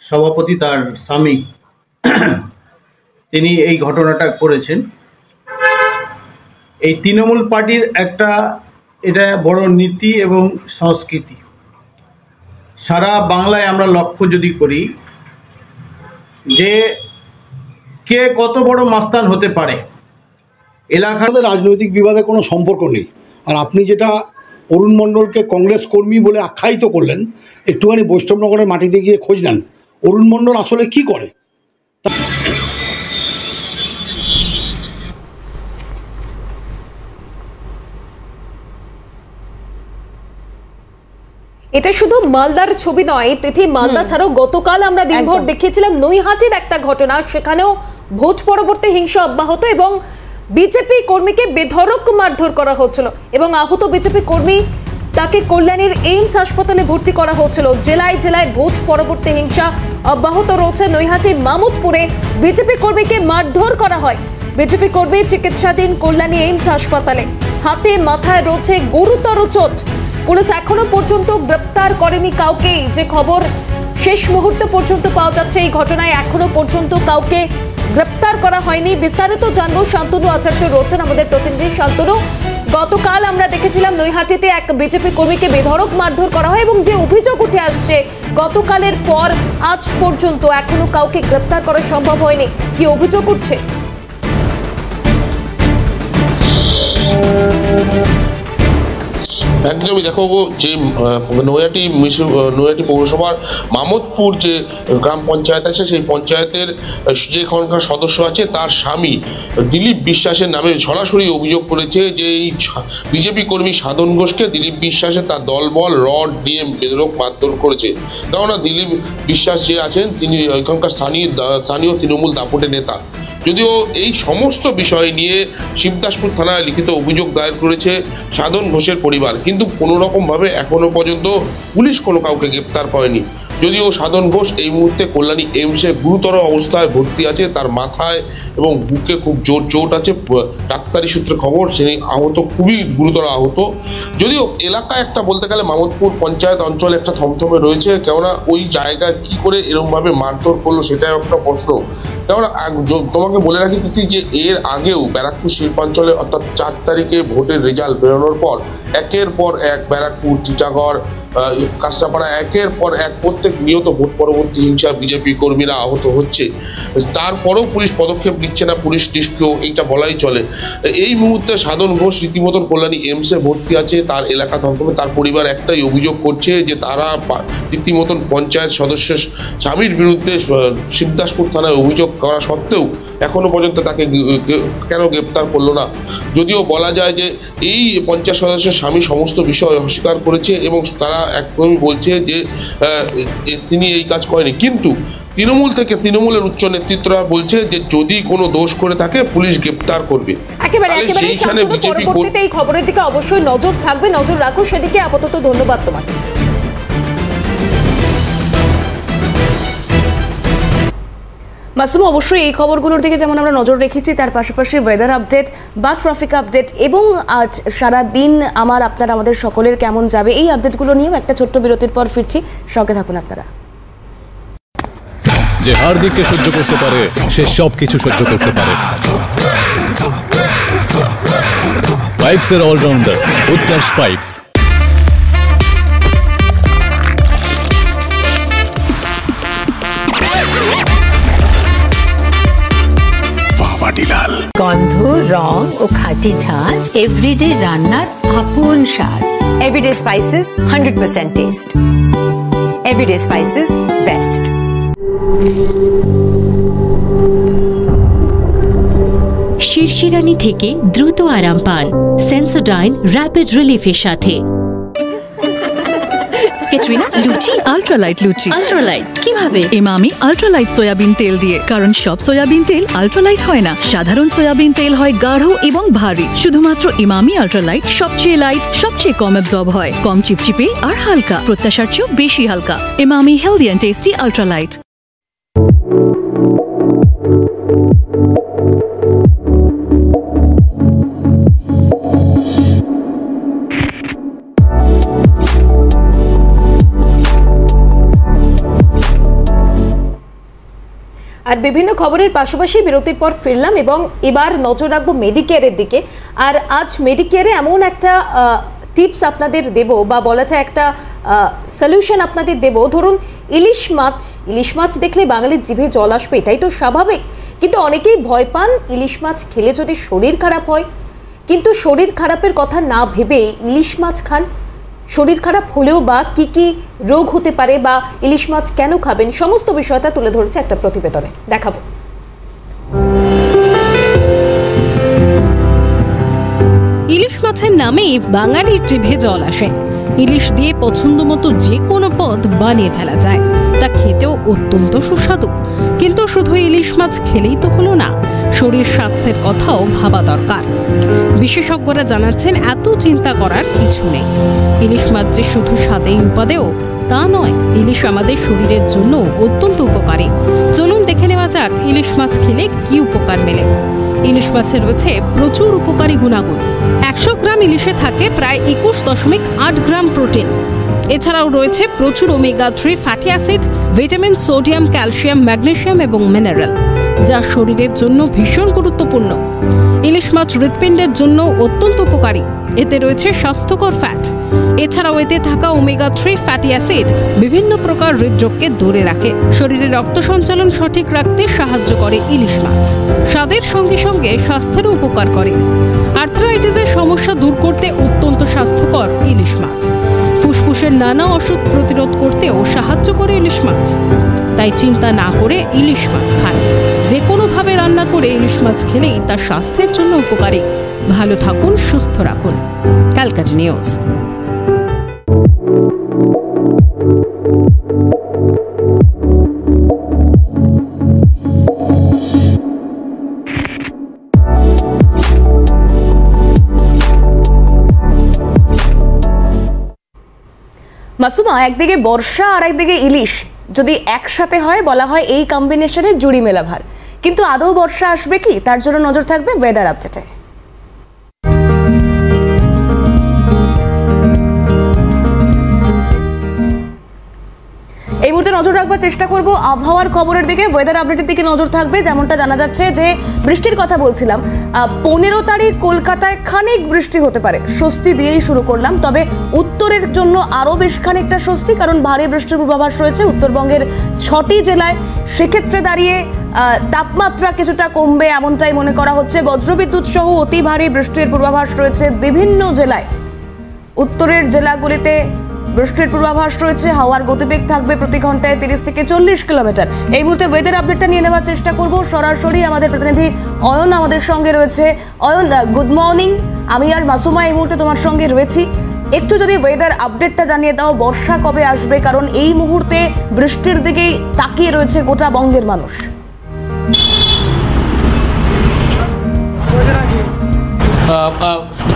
সভাপতি, তার স্বামী, তিনি এই ঘটনাটা করেছেন। এই তৃণমূল পার্টির এটা বড় নীতি এবং সংস্কৃতি। সারা বাংলায় আমরা লক্ষ্য যদি করি যে কে কত বড় মাস্তান হতে পারে। এলাকার রাজনৈতিক বিবাদে কোনো সম্পর্ক নেই। আর আপনি যেটা অরুণ মণ্ডলকে কংগ্রেস কর্মী বলে আখ্যায়িত করলেন, একটুখানি বৈষ্ণবনগরের মাটিতে গিয়ে খোঁজ নেন অরুণ মণ্ডল আসলে কি করে। এটা শুধু মালদার ছবি নয় তিথি, মালদা ছাড়াও গতকাল আমরা দিনভর দেখিয়েছিলাম নৈহাটির একটা ঘটনা, সেখানেও ভোট পরবর্তী হিংসা অব্যাহত এবং বিজেপি কর্মীকে বেধড়ক মারধর করা হচ্ছিল এবং আহত বিজেপি কর্মী তাকে কল্যাণীর এইমস হাসপাতালে ভর্তি করা হচ্ছিল। জেলায় জেলায় ভোট পরবর্তী হিংসা অব্যাহত রয়েছে। নৈহাটি মামুদপুরে বিজেপি কর্মীকে মারধর করা হয়, বিজেপি কর্মী চিকিৎসাধীন কল্যাণী এইমস হাসপাতালে, হাতে মাথায় রয়েছে গুরুতর চোট। পুলিশ এখনো পর্যন্ত গ্রেপ্তার করেনি কাউকেই, যে খবর শেষ মুহূর্ত পর্যন্ত পাওয়া যাচ্ছে এই ঘটনায় এখনো পর্যন্ত কাউকে গ্রেপ্তার করা হয়নি। বিস্তারিত জানবো, শান্তনু আচার্য রয়েছেন আমাদের প্রতিনিধি। শান্তনু, গতকাল আমরা দেখেছিলাম নৈহাটিতে এক বিজেপি কর্মীকে বেধড়ক মারধর করা হয় এবং যে অভিযোগ উঠে আসছে গতকালের পর আজ পর্যন্ত এখনো কাউকে গ্রেপ্তার করা সম্ভব হয়নি, কি অভিযোগ উঠছে? একদমই, দেখো যে নৈহাটি পৌরসভার মামদপুর যে গ্রাম পঞ্চায়েত আছে, সেই পঞ্চায়েতের যে এখানকার সদস্য আছে তার স্বামী দিলীপ বিশ্বাসের নামে সরাসরি অভিযোগ করেছে যে এই বিজেপি কর্মী সাধন ঘোষকে দিলীপ বিশ্বাসের তার দলবল রড দিয়ে বেধড়ক মারধর করেছে। কেননা দিলীপ বিশ্বাস যে আছেন তিনি এখানকার স্থানীয় তৃণমূল দাপটের নেতা। যদিও এই সমস্ত বিষয় নিয়ে শিবদাসপুর থানায় লিখিত অভিযোগ দায়ের করেছে সাধন ঘোষের পরিবার, কিন্তু কোনো রকমভাবে এখনো পর্যন্ত পুলিশ কোনো কাউকে গ্রেপ্তার করেনি। যদিও সাধন ঘোষ এই মুহূর্তে কল্যাণী এইমসে গুরুতর অবস্থায় ভর্তি আছে, তার মাথায় এবং বুকে খুব জোর চোট আছে। ডাক্তারি সূত্রে খবর তিনি আহত, খুবই গুরুতর আহত। যদিও এলাকায় একটা বলতে গেলে মামদপুর পঞ্চায়েত অঞ্চলে একটা থমথমে রয়েছে, কেননা ওই জায়গায় কি করে এরকমভাবে মারধর করলো সেটাই একটা প্রশ্ন। কেননা তোমাকে বলে রাখি দিদি যে এর আগেও ব্যারাকপুর শিল্পাঞ্চলে অর্থাৎ 4 তারিখে ভোটের রেজাল্ট বেরোনোর পর একের পর এক ব্যারাকপুর, টিটাগড়, কাঁচরাপাড়া একের পর এক প্রত্যেক নিয়ত ভোট পরবর্তী হিংসা বিজেপি কর্মীরা আহত হচ্ছে। তারপরেও পুলিশ পদক্ষেপ নিচ্ছে না, পুলিশ নিষ্ক্রিয়, এইটা বলাই চলে। এই মুহূর্তে সাধন ঘোষ রীতিমতন কল্যাণী এইমসে ভর্তি আছে, তার এলাকা থমথমে। তার পরিবার একটাই অভিযোগ করছে যে তারা রীতিমতন পঞ্চায়েত সদস্যের স্বামীর বিরুদ্ধে শিবদাসপুর থানায় অভিযোগ করা সত্ত্বেও এখনো পর্যন্ত তাকে কেন গ্রেপ্তার করলো না। যদিও বলা যায় যে এই পঞ্চায়েত সদস্যের স্বামী সমস্ত বিষয় অস্বীকার করেছে এবং তারা একদমই বলছে যে তিনি এই কাজ করেনি, কিন্তু তৃণমূলের উচ্চ নেতৃত্বরা বলছে যে যদি কোনো দোষ করে থাকে পুলিশ গ্রেপ্তার করবে। একেবারে পরবর্তীতে এই খবরের দিকে অবশ্যই নজর থাকবে, নজর রাখো সেদিকে। আপাতত ধন্যবাদ তোমাকে। মাসুম, অবশ্যই এই খবরগুলোর দিকে যেমন আমরা নজর রেখেছি, তার পাশাপাশি ওয়েদার আপডেট বা ট্রাফিক আপডেট এবং আজ সারা দিন আমাদের সকলের কেমন যাবে এই আপডেটগুলো নিয়েও একটা ছোট্ট বিরতির পর ফিরছি। সঙ্গে থাকুন আপনারা। যে হার্দিককে সহ্য করতে পারে সে সব কিছু সহ্য করতে পারে। পাইপসের অলরাউন্ডার উৎকর্ষ পাইপস। গন্ধ, রং ও খাঁটি ঝাঁজ এভরিডে রান্নার আপন স্বাদ। Everyday spices 100% taste. Everyday spices best. শিরশিরানি থেকে দ্রুত আরাম পান সেন্সোডাইন র্যাপিড রিলিফের সাথে। ক্যাটরিনা, লুচি আল্ট্রালাইট লুচি। আল্ট্রালাইট কিভাবে? ইমামি আল্ট্রালাইট সয়াবিন তেল দিয়ে, কারণ সব সয়াবিন তেল আল্ট্রালাইট হয় না। সাধারণ সয়াবিন তেল হয় গাঢ় এবং ভারী, শুধুমাত্র ইমামি আল্ট্রালাইট সবচেয়ে লাইট, সবচেয়ে কম অ্যাবজর্ব হয়, কম চিপচিপে আর হালকা, প্রত্যাশার চেয়েও বেশি হালকা। Emami healthy and tasty ultralight. আর বিভিন্ন খবরের পাশাপাশি বিরতির পর ফিরলাম এবং এবার নজর রাখবো মেডিকেয়ারের দিকে। আর আজ মেডিকেয়ারে এমন একটা টিপস আপনাদের দেব বা বলা যায় একটা সলিউশন আপনাদের দেব। ধরুন ইলিশ মাছ দেখলে বাঙালির জিভে জল আসবে, এটাই তো স্বাভাবিক। কিন্তু অনেকেই ভয় পান ইলিশ মাছ খেলে যদি শরীর খারাপ হয়, কিন্তু শরীর খারাপের কথা না ভেবে ইলিশ মাছ খান। শরীর খারাপ হলেও বা কি কি রোগ হতে পারে বা ইলিশ মাছ কেন খাবেন, সমস্ত বিষয়টা তুলে ধরেছে একটা প্রতিবেদনে, দেখাবো। ইলিশ মাছের নামেই বাঙালির জিভে জল আসে। ইলিশ দিয়ে পছন্দ মতো যে কোনো পদ বানিয়ে ফেলা যায়, তা খেতেও অত্যন্ত সুস্বাদু। কিন্তু শুধু ইলিশ মাছ খেলেই তো হলো না, শরীর স্বাস্থ্যের কথাও ভাবা দরকার। বিশেষজ্ঞরা জানাচ্ছেন এত চিন্তা করার কিছু নেই। ইলিশ মাছ যে শুধু স্বাদেই উপাদেয় তা নয়, ইলিশ আমাদের শরীরের জন্য অত্যন্ত উপকারী। চলুন দেখে নেওয়া যাক ইলিশ মাছ খেলে কি উপকার মেলে। ইলিশ মাছে রয়েছে প্রচুর উপকারী গুণাগুণ। 100 গ্রাম ইলিশে থাকে প্রায় 21.8 গ্রাম প্রোটিন। এছাড়াও রয়েছে প্রচুর omega 3 fatty acid, vitamin, sodium, calcium, magnesium এবং মিনারেল, যা শরীরের জন্য ভীষণ গুরুত্বপূর্ণ। ইলিশ মাছ হৃৎপিণ্ডের জন্য অত্যন্ত উপকারী। এতে রয়েছে স্বাস্থ্যকর ফ্যাট। এছাড়াও এতে থাকা ওমেগা 3 ফ্যাটি অ্যাসিড বিভিন্ন প্রকার হৃদরোগকে দূরে রাখে। শরীরে রক্ত সঞ্চালন সঠিক রাখতে সাহায্য করে ইলিশ মাছ। স্বাদের সঙ্গে সঙ্গে স্বাস্থ্যেরও উপকার করে। আর্থ্রাইটিসের সমস্যা দূর করতে অত্যন্ত স্বাস্থ্যকর ইলিশ মাছ। ফুসফুসের নানা অসুখ প্রতিরোধ করতেও সাহায্য করে ইলিশ মাছ। তাই চিন্তা না করে ইলিশ মাছ খান। যে কোনোভাবে রান্না করে ইলিশ মাছ খেলেই তা স্বাস্থ্যের জন্য উপকারী। ভালো থাকুন, সুস্থ রাখুন। ক্যালকাটা নিউজ। মাসুমা, একদিকে বর্ষা আর একদিকে ইলিশ যদি একসাথে হয় বলা হয় এই কম্বিনেশনে জুড়ি মেলা ভার। কিন্তু আদৌ বর্ষা আসবে কি, তার জন্য নজর থাকবে ওয়েদার আপডেটে। এই মুহূর্তে নজর রাখবার চেষ্টা করব আবহাওয়ার খবরের দিকে। ওয়েদার আপডেটের দিকে নজর থাকবে। যেমনটা জানা যাচ্ছে যে বৃষ্টির কথা বলছিলাম, 15 তারিখ কলকাতায় খানিক বৃষ্টি হতে পারে। স্বস্তি দিয়েই শুরু করলাম, তবে উত্তরের জন্য আরও বেশ খানিকটা স্বস্তি, কারণ ভারী বৃষ্টির পূর্বাভাস রয়েছে উত্তরবঙ্গের 6টি জেলায়। সেক্ষেত্রে দাঁড়িয়ে তাপমাত্রা কিছুটা কমবে এমনটাই মনে করা হচ্ছে। বজ্রবিদ্যুৎ সহ অতি ভারী বৃষ্টির পূর্বাভাস রয়েছে বিভিন্ন জেলায়। উত্তরের জেলাগুলিতে বৃষ্টির পূর্বাভাস রয়েছে। হাওয়ার গতিবেগ থাকবে প্রতি ঘন্টায় 30 থেকে 40 কিলোমিটার। এই মুহূর্তে ওয়েদার আপডেটটা নিয়ে নেওয়ার চেষ্টা করব। সরাসরি আমাদের প্রতিনিধি অয়ন আমাদের সঙ্গে রয়েছে। Ayan, good morning. আমি আর মাসুমা এই মুহূর্তে তোমার সঙ্গে রয়েছি। একটু যদি ওয়েদার আপডেটটা জানিয়ে দাও, বর্ষা কবে আসবে, কারণ এই মুহূর্তে বৃষ্টির দিকেই তাকিয়ে রয়েছে গোটা বঙ্গের মানুষ।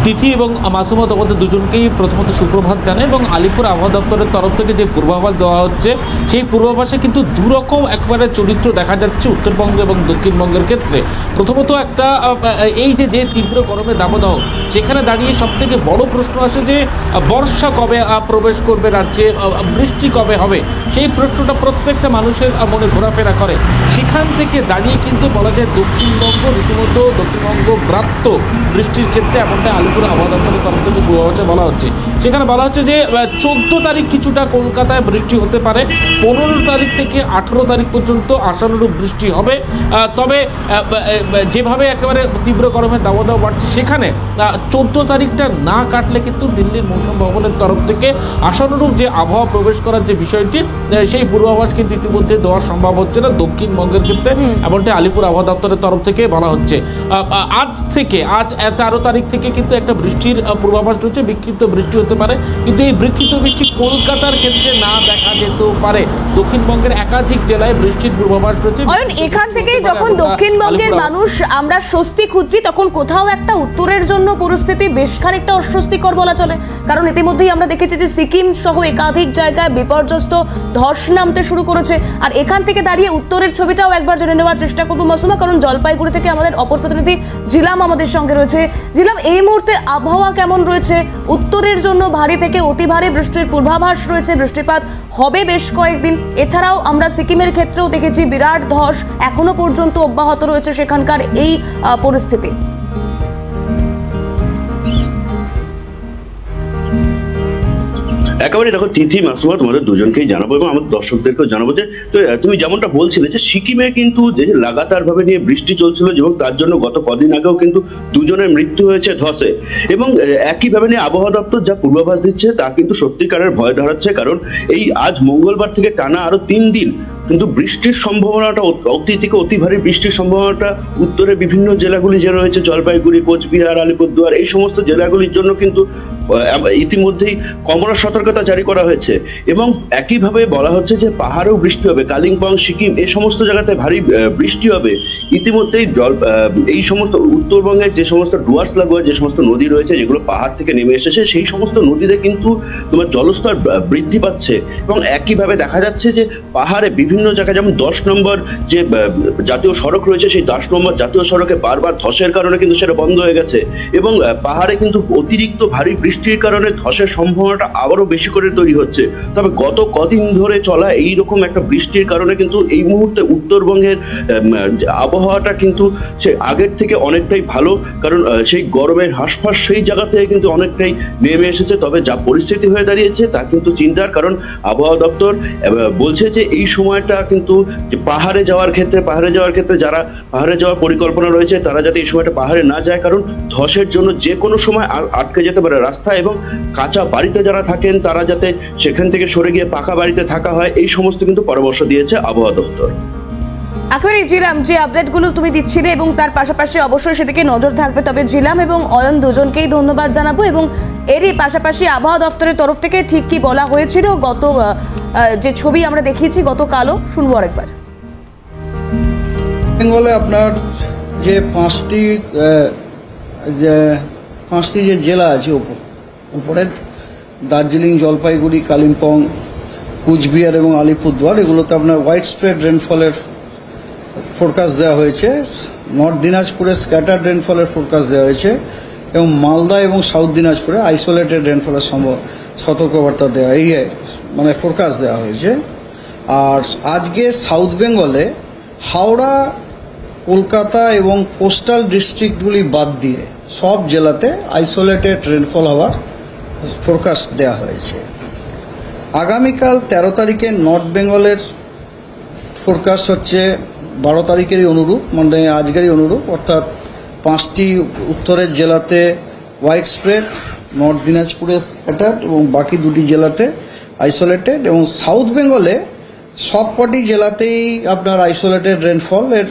তিথি এবং মাসুমা, তোমাদের দুজনকেই প্রথমত সুপ্রভাত জানাই। এবং আলিপুর আবহাওয়া দপ্তরের তরফ থেকে যে পূর্বাভাস দেওয়া হচ্ছে, সেই পূর্বাভাসে কিন্তু দুরকম একবারে চরিত্র দেখা যাচ্ছে উত্তরবঙ্গ এবং দক্ষিণবঙ্গের ক্ষেত্রে। প্রথমত একটা এই যে তীব্র গরমের দাবদাহ, সেখানে দাঁড়িয়ে সবথেকে বড় প্রশ্ন আসে যে বর্ষা কবে প্রবেশ করবে রাজ্যে, বৃষ্টি কবে হবে, সেই প্রশ্নটা প্রত্যেকটা মানুষের মনে ঘোরাফেরা করে। সেখান থেকে দাঁড়িয়ে কিন্তু বলা যায় দক্ষিণবঙ্গ রীতিমতো দক্ষিণবঙ্গ ব্রাত্য বৃষ্টির ক্ষেত্রে, এমনটা আলিপুর আবহাওয়া দপ্তরের তরফ থেকে পূর্বাভাসে বলা হচ্ছে। সেখানে বলা হচ্ছে যে 14 তারিখ কিছুটা কলকাতায় বৃষ্টি হতে পারে, 15 তারিখ থেকে 18 তারিখ পর্যন্ত আশানুরূপ বৃষ্টি হবে। তবে যেভাবে একেবারে তীব্র গরমের দাবদাহ বাড়ছে, সেখানে 14 তারিখটা না কাটলে কিন্তু দিল্লির মৌসুম ভবনের তরফ থেকে আশানুরূপ যে আবহাওয়া প্রবেশ করার যে বিষয়টি, সেই পূর্বাভাস কিন্তু ইতিমধ্যে দেওয়া সম্ভব হচ্ছে না দক্ষিণবঙ্গের ক্ষেত্রে, এমনটা আলিপুর আবহাওয়া দপ্তরের তরফ থেকে বলা হচ্ছে। আজ 13 তারিখ থেকে কিন্তু একটা বৃষ্টির পূর্বাভাস রয়েছে, বিক্ষিপ্ত বৃষ্টি হতে পারে। কিন্তু এই বিক্ষিপ্ত বৃষ্টি কলকাতার ক্ষেত্রে না দেখা যেতেও পারে। দক্ষিণবঙ্গের একাধিক জেলায় বৃষ্টির পূর্বাভাস রয়েছে। এখান থেকেই যখন দক্ষিণবঙ্গের মানুষ আমরা স্বস্তি খুঁজছি, তখন কোথাও একটা উত্তরের জন্য পরিস্থিতি বেশ খানিকটা অস্বস্তিকর বলা চলে। কারণ ইতিমধ্যেই আমরা দেখেছি যে সিকিম সহ একাধিক জায়গায় বিপর্যস্ত ধস নামতে শুরু করেছে। আর এখান থেকে দাঁড়িয়ে উত্তরের ছবিটাও একবার জেনে নেওয়ার চেষ্টা করবো মাসুমা, কারণ জলপাইগুড়ি থেকে আমাদের অপর প্রতিনিধি জিলাম আমাদের সঙ্গে রয়েছে। জিলাম, এই মুহূর্তে আবহাওয়া কেমন রয়েছে? উত্তরের জন্য ভারী থেকে অতি ভারী বৃষ্টির পূর্বাভাস রয়েছে, বৃষ্টিপাত হবে বেশ কয়েকদিন। এছাড়াও আমরা সিকিমের ক্ষেত্রেও দেখেছি বিরাট ধস এখনো পর্যন্ত অব্যাহত রয়েছে সেখানকার এই পরিস্থিতি। একেবারে দেখো তিথি, মাসুমা, তোমাদের দুজনকেই জানাবো এবং আমাদের দর্শকদেরকেও জানাবো যে তুমি যেমনটা বলছিলে যে সিকিমে কিন্তু যে লাগাতার ভাবে নিয়ে বৃষ্টি চলছিল এবং তার জন্য গত কদিন আগেও কিন্তু দুজনের মৃত্যু হয়েছে ধসে। এবং একইভাবে নিয়ে আবহাওয়া দপ্তর যা পূর্বাভাস দিচ্ছে তা কিন্তু সত্যিকারের ভয় ধরাচ্ছে, কারণ এই আজ মঙ্গলবার থেকে টানা আরো 3 দিন কিন্তু বৃষ্টির সম্ভাবনাটা, অতি থেকে অতি ভারী বৃষ্টির সম্ভাবনাটা উত্তরের বিভিন্ন জেলাগুলি যে রয়েছে, জলপাইগুড়ি, কোচবিহার, আলিপুরদুয়ার, এই সমস্ত জেলাগুলির জন্য কিন্তু ইতিমধ্যেই কমলা সতর্কতা জারি করা হয়েছে। এবং একইভাবে বলা হচ্ছে যে পাহাড়েও বৃষ্টি হবে, কালিম্পং, সিকিম এই সমস্ত জায়গাতে ভারী বৃষ্টি হবে। ইতিমধ্যেই এই সমস্ত উত্তরবঙ্গের যে সমস্ত ডুয়ার্স লাগোয়া যে সমস্ত নদী রয়েছে, যেগুলো পাহাড় থেকে নেমে এসেছে, সেই সমস্ত নদীতে কিন্তু তোমার জলস্তর বৃদ্ধি পাচ্ছে। এবং একইভাবে দেখা যাচ্ছে যে পাহাড়ে বিভিন্ন জায়গায়, যেমন 10 নম্বর যে জাতীয় সড়ক রয়েছে, সেই 10 নম্বর জাতীয় সড়কে বারবার ধসের কারণে কিন্তু সেটা বন্ধ হয়ে গেছে। এবং পাহাড়ে কিন্তু অতিরিক্ত ভারী বৃষ্টি বৃষ্টির কারণে ধসের সম্ভাবনাটা আবারও বেশি করে তৈরি হচ্ছে। তবে গত কদিন ধরে চলা এইরকম একটা বৃষ্টির কারণে কিন্তু এই মুহূর্তে উত্তরবঙ্গের আবহাওয়াটা কিন্তু সে আগের থেকে অনেকটাই ভালো, কারণ সেই গরমের হাঁসফাঁস সেই জায়গা থেকে কিন্তু অনেকটাই নেমে এসেছে। তবে যা পরিস্থিতি হয়ে দাঁড়িয়েছে তা কিন্তু চিন্তার, কারণ আবহাওয়া দপ্তর বলছে যে এই সময়টা কিন্তু পাহাড়ে যাওয়ার ক্ষেত্রে যারা পাহাড়ে যাওয়ার পরিকল্পনা রয়েছে তারা যাতে এই সময়টা পাহাড়ে না যায়, কারণ ধসের জন্য যে কোনো সময় আটকে যেতে পারে রাস্তা, এবং কাঁচা বাড়িতে যারা থাকেন তারা যাতে সেখান থেকে সরে গিয়ে পাকা বাড়িতে থাকা হয়, এই সমস্ত কিন্তু পরামর্শ দিয়েছে আবহাওয়া দপ্তর। একেবারে জিলাম যে আপডেটগুলো তুমি দিচ্ছিলে এবং তার পাশাপাশি অবশ্যই সেদিকে নজর থাকবে। তবে জিলাম এবং অয়ন দুজনকেই ধন্যবাদ জানাবো, এবং এরই পাশাপাশি আবহাওয়া দপ্তরের তরফ থেকে ঠিক কি বলা হয়েছিল গত যে ছবি আমরা দেখিয়েছি গতকালও শুনবো আরেকবার। বেঙ্গলে আপনার যে পাঁচটি যে জেলা আছে উপরে দার্জিলিং, জলপাইগুড়ি, কালিম্পং, কুচবিহার এবং আলিপুরদুয়ার, এগুলোতে আপনার হোয়াইট স্প্রেড রেনফলের ফোরকাস্ট দেওয়া হয়েছে। নর্থ দিনাজপুরে স্ক্যাটার্ড রেনফলের ফোরকাস্ট দেওয়া হয়েছে, এবং মালদা এবং সাউথ দিনাজপুরে আইসোলেটেড রেনফলের সতর্কবার্তা দেওয়া মানে ফোরকাস্ট দেওয়া হয়েছে। আর আজকে সাউথ বেঙ্গলে হাওড়া, কলকাতা এবং কোস্টাল ডিস্ট্রিক্টগুলি বাদ দিয়ে সব জেলাতে আইসোলেটেড রেনফল হওয়ার ফোরকাস্ট দেওয়া হয়েছে। আগামীকাল 13 তারিখে নর্থ বেঙ্গলের ফোরকাস্ট হচ্ছে 12 তারিখেরই অনুরূপ, মানে আজকেরই অনুরূপ, অর্থাৎ 5টি উত্তরের জেলাতে হোয়াইট স্প্রেড, নর্থ দিনাজপুরে স্ক্যাটার্ড এবং বাকি 2টি জেলাতে আইসোলেটেড। এবং সাউথ বেঙ্গলে সবকটি জেলাতেই আপনার আইসোলেটেড রেনফলের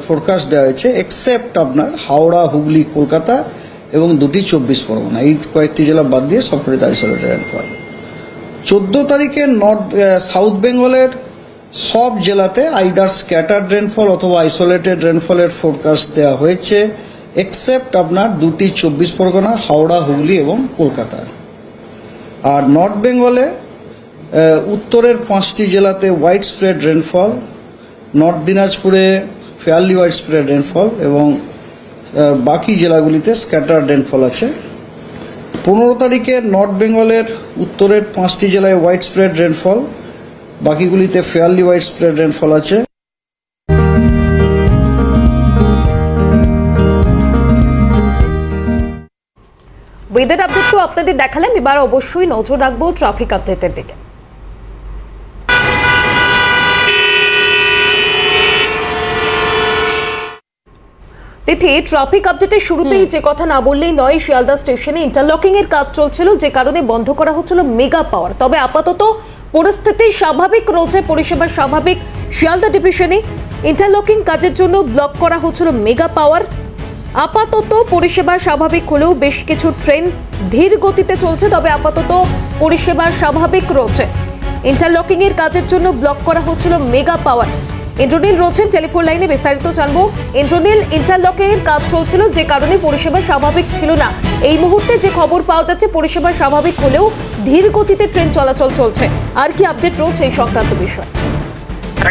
ফোরকাস্ট দেওয়া হয়েছে, এক্সেপ্ট আপনার হাওড়া, হুগলি, কলকাতা এবং 2টি 24 পরগনা, এই কয়েকটি জেলা বাদ দিয়ে সবকটিতে আইসোলেটেড রেনফল। 14 তারিখে সাউথ বেঙ্গলের সব জেলাতে আইদার স্ক্যাটার্ড রেনফল অথবা আইসোলেটেড রেনফলের ফোরকাস্ট দেওয়া হয়েছে, এক্সেপ্ট আপনার 2টি 24 পরগনা, হাওড়া, হুগলি এবং কলকাতা। আর নর্থ বেঙ্গলে উত্তরের 5টি জেলাতে হোয়াইট স্প্রেড রেনফল, নর্থ দিনাজপুরে ফেয়ারলি হোয়াইট স্প্রেড রেনফল এবং বাকি জেলাগুলিতে স্ক্যাটার্ড রেনফল আছে। 15 তারিখে নর্থ বেঙ্গলের উত্তরের 5টি জেলায় হোয়াইট স্প্রেড রেনফল, বাকিগুলিতে ফেয়ারলি হোয়াইট স্প্রেড রেনফল আছে। ওয়েদার আপডেট তো আপনাদের দেখালাম, এবার অবশ্যই নজর রাখবো ট্রাফিক আপডেটের দিকে। তিথি, ট্রাফিক আপডেটের শুরুতেই যে কথা না বললেই নয়, শিয়ালদা স্টেশনে ইন্টারলকিং এর কাজ চলছিল, যে কারণে বন্ধ করা হচ্ছিল মেগা পাওয়ার। তবে আপাতত পরিস্থিতি স্বাভাবিক রয়েছে, পরিষেবা স্বাভাবিক। শিয়ালদা ডিভিশনে ইন্টারলকিং কাজের জন্য ব্লক করা হচ্ছিল মেগা পাওয়ার। আপাতত পরিষেবা স্বাভাবিক হলেও বেশ কিছু ট্রেন ধীর গতিতে চলছে, তবে আপাতত পরিষেবা স্বাভাবিক রয়েছে। ইন্টারলকিং এর কাজের জন্য ব্লক করা হচ্ছিল মেগা পাওয়ার। ইন্দ্রনীল রয়েছেন টেলিফোন লাইনে, বিস্তারিত জানবো। ইন্দ্রনীল, ইন্টারলকিং এর কাজ চলছিল, যে কারণে পরিষেবা স্বাভাবিক ছিল না। এই মুহূর্তে যে খবর পাওয়া যাচ্ছে পরিষেবা স্বাভাবিক হলেও ধীর গতিতে ট্রেন চলাচল চলছে। আর কি আপডেট রয়েছে এই সংক্রান্ত বিষয়?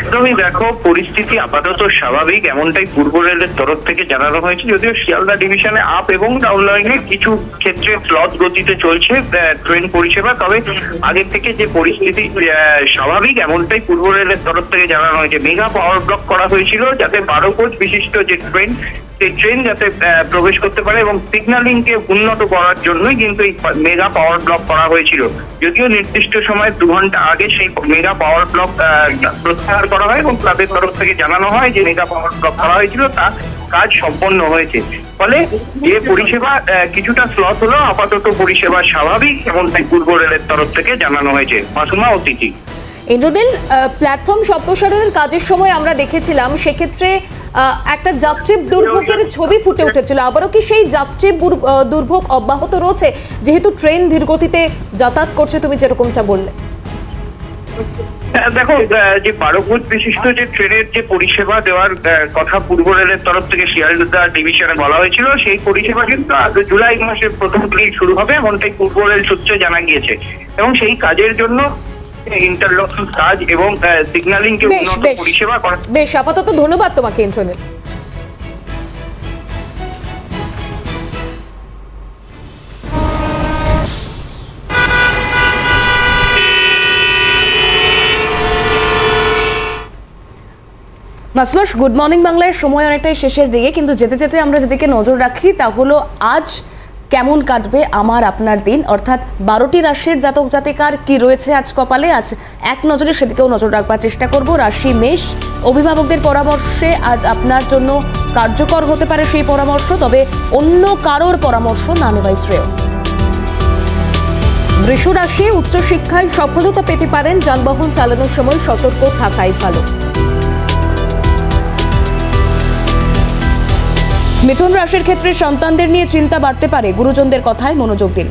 একদমই, দেখো পরিস্থিতি আপাতত স্বাভাবিক, এমনটাই পূর্ব রেলের তরফ থেকে জানানো হয়েছে। যদিও শিয়ালদা ডিভিশনে আপ এবং ডাউন লাইনে কিছু ক্ষেত্রে স্লথ গতিতে চলছে ট্রেন পরিষেবা, তবে আগের থেকে যে পরিস্থিতি স্বাভাবিক এমনটাই পূর্ব রেলের তরফ থেকে জানানো হয়েছে। মেগা পাওয়ার ব্লক করা হয়েছিল যাতে 12 কোচ বিশিষ্ট যে ট্রেন, সেই ট্রেন যাতে প্রবেশ করতে পারে, এবং সিগন্যালিং কে উন্নত করার জন্যই কিন্তু এই মেগা পাওয়ার ব্লক করা হয়েছিল। যদিও নির্দিষ্ট সময় 2 ঘন্টা আগে সেই মেগা পাওয়ার ব্লক প্রত্যাহার করা হয়, এবং ক্লাবের তরফ থেকে জানানো হয় যে মেগা পাওয়ার ব্লক করা হয়েছিল তা কাজ সম্পন্ন হয়েছে। ফলে যে পরিষেবা কিছুটা স্লথ হলো, আপাতত পরিষেবা স্বাভাবিক, এমনটাই পূর্ব রেলের তরফ থেকে জানানো হয়েছে। মাসুমা ও তিথি। ইন্দ্রনীল, প্ল্যাটফর্ম সম্প্রসারণের কাজের সময় আমরা দেখেছিলাম সেক্ষেত্রে একটা যাত্রী দুর্ভোগের ছবি ফুটে উঠেছিল। আবারও কি সেই যাত্রী দুর্ভোগ অব্যাহত রয়েছে, যেহেতু ট্রেন ধীরগতিতে যাতায়াত করছে তুমি যেরকমটা বললে? দেখো, যে 12 কোচ বিশিষ্ট যে ট্রেনের যে পরিষেবা দেওয়ার কথা পূর্ব রেলের তরফ থেকে শিয়ালদা ডিভিশনে বলা হয়েছিল, সেই পরিষেবা কিন্তু জুলাই মাসের প্রথম দিকেই শুরু হবে, এমনটাই পূর্ব রেল সূত্রে জানা গিয়েছে। এবং সেই কাজের জন্য ইন্টারলকিং কাজ এবং সিগন্যালিং কে উন্নত পরিষেবা করা। বেশ, আপাতত ধন্যবাদ তোমাকে ইন্দ্রনীল। মাসমাস, গুড মর্নিং বাংলায় সময় অনেকটাই শেষের দিকে, কিন্তু যেতে যেতে আমরা যেদিকে নজর রাখি তা হলো আজ কেমন কাটবে আমার আপনার দিন, অর্থাৎ 12টি রাশির জাতক জাতিকার কি রয়েছে আজ কপালে, আজ এক নজরে সেদিকেও নজর রাখবার চেষ্টা করব। রাশি মেষ, অভিভাবকদের পরামর্শে আজ আপনার জন্য কার্যকর হতে পারে সেই পরামর্শ, তবে অন্য কারোর পরামর্শ না নেওয়াই শ্রেয়। বৃষ রাশি, উচ্চশিক্ষায় সফলতা পেতে পারেন, যানবাহন চালানোর সময় সতর্ক থাকাই ভালো। মিথুন রাশির ক্ষেত্রে সন্তানদের নিয়ে চিন্তা বাড়তে পারে, গুরুজনদের কথায় মনোযোগ দিন।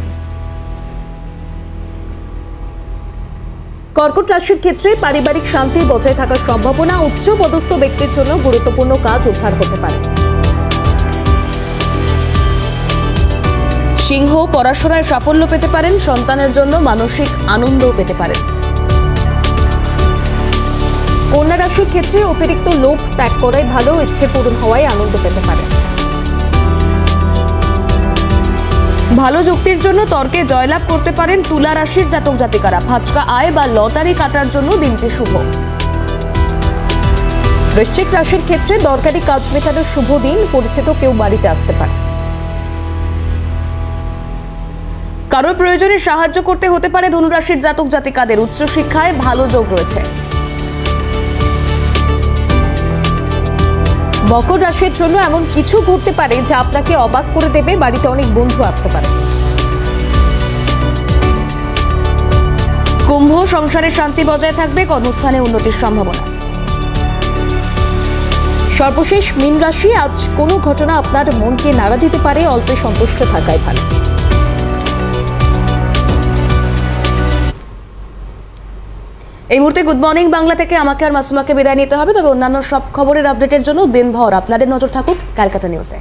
কর্কট রাশির ক্ষেত্রে পারিবারিক শান্তি বজায় থাকার সম্ভাবনা, উচ্চ পদস্থ ব্যক্তির জন্য গুরুত্বপূর্ণ কাজ উদ্ধার হতে পারে। সিংহ, পড়াশোনায় সাফল্য পেতে পারেন, সন্তানের জন্য মানসিক আনন্দও পেতে পারেন। কন্যা রাশির ক্ষেত্রে অতিরিক্ত লোভ ত্যাগ করাই ভালো, ইচ্ছে পূরণ হওয়ায় আনন্দ পেতে পারে। ভালো যুক্তির জন্য তর্কে জয়লাভ করতে পারেন তুলা রাশির জাতক জাতিকারা, ফাটকা আয় বা লটারি কাটার জন্য দিনটি শুভ। বৃশ্চিক রাশির ক্ষেত্রে দরকারি কাজ মেটানোর শুভ দিন, পরিচিত কেউ বাড়িতে আসতে পারে। কারোর প্রয়োজনে সাহায্য করতে হতে পারে ধনুরাশির জাতক জাতিকাদের, উচ্চশিক্ষায় ভালো যোগ রয়েছে। মকর রাশির জন্য এমন কিছু ঘটতে পারে যা আপনাকে অবাক করে দেবে, বাড়িতে অনেক বন্ধু আসতে পারে। কুম্ভ, সংসারে শান্তি বজায় থাকবে, কর্মস্থানে উন্নতির সম্ভাবনা। সর্বশেষ মীন রাশি, আজ কোনো ঘটনা আপনার মনকে নাড়া দিতে পারে, অল্পে সন্তুষ্ট থাকাই ভালো। এই মুহূর্তে গুড মর্নিং বাংলা থেকে আমাকে আর মাসুমাকে বিদায় নিতে হবে, তবে অন্যান্য সব খবরের আপডেটের জন্য দিনভর আপনাদের নজর থাকুক ক্যালকাটা নিউজে।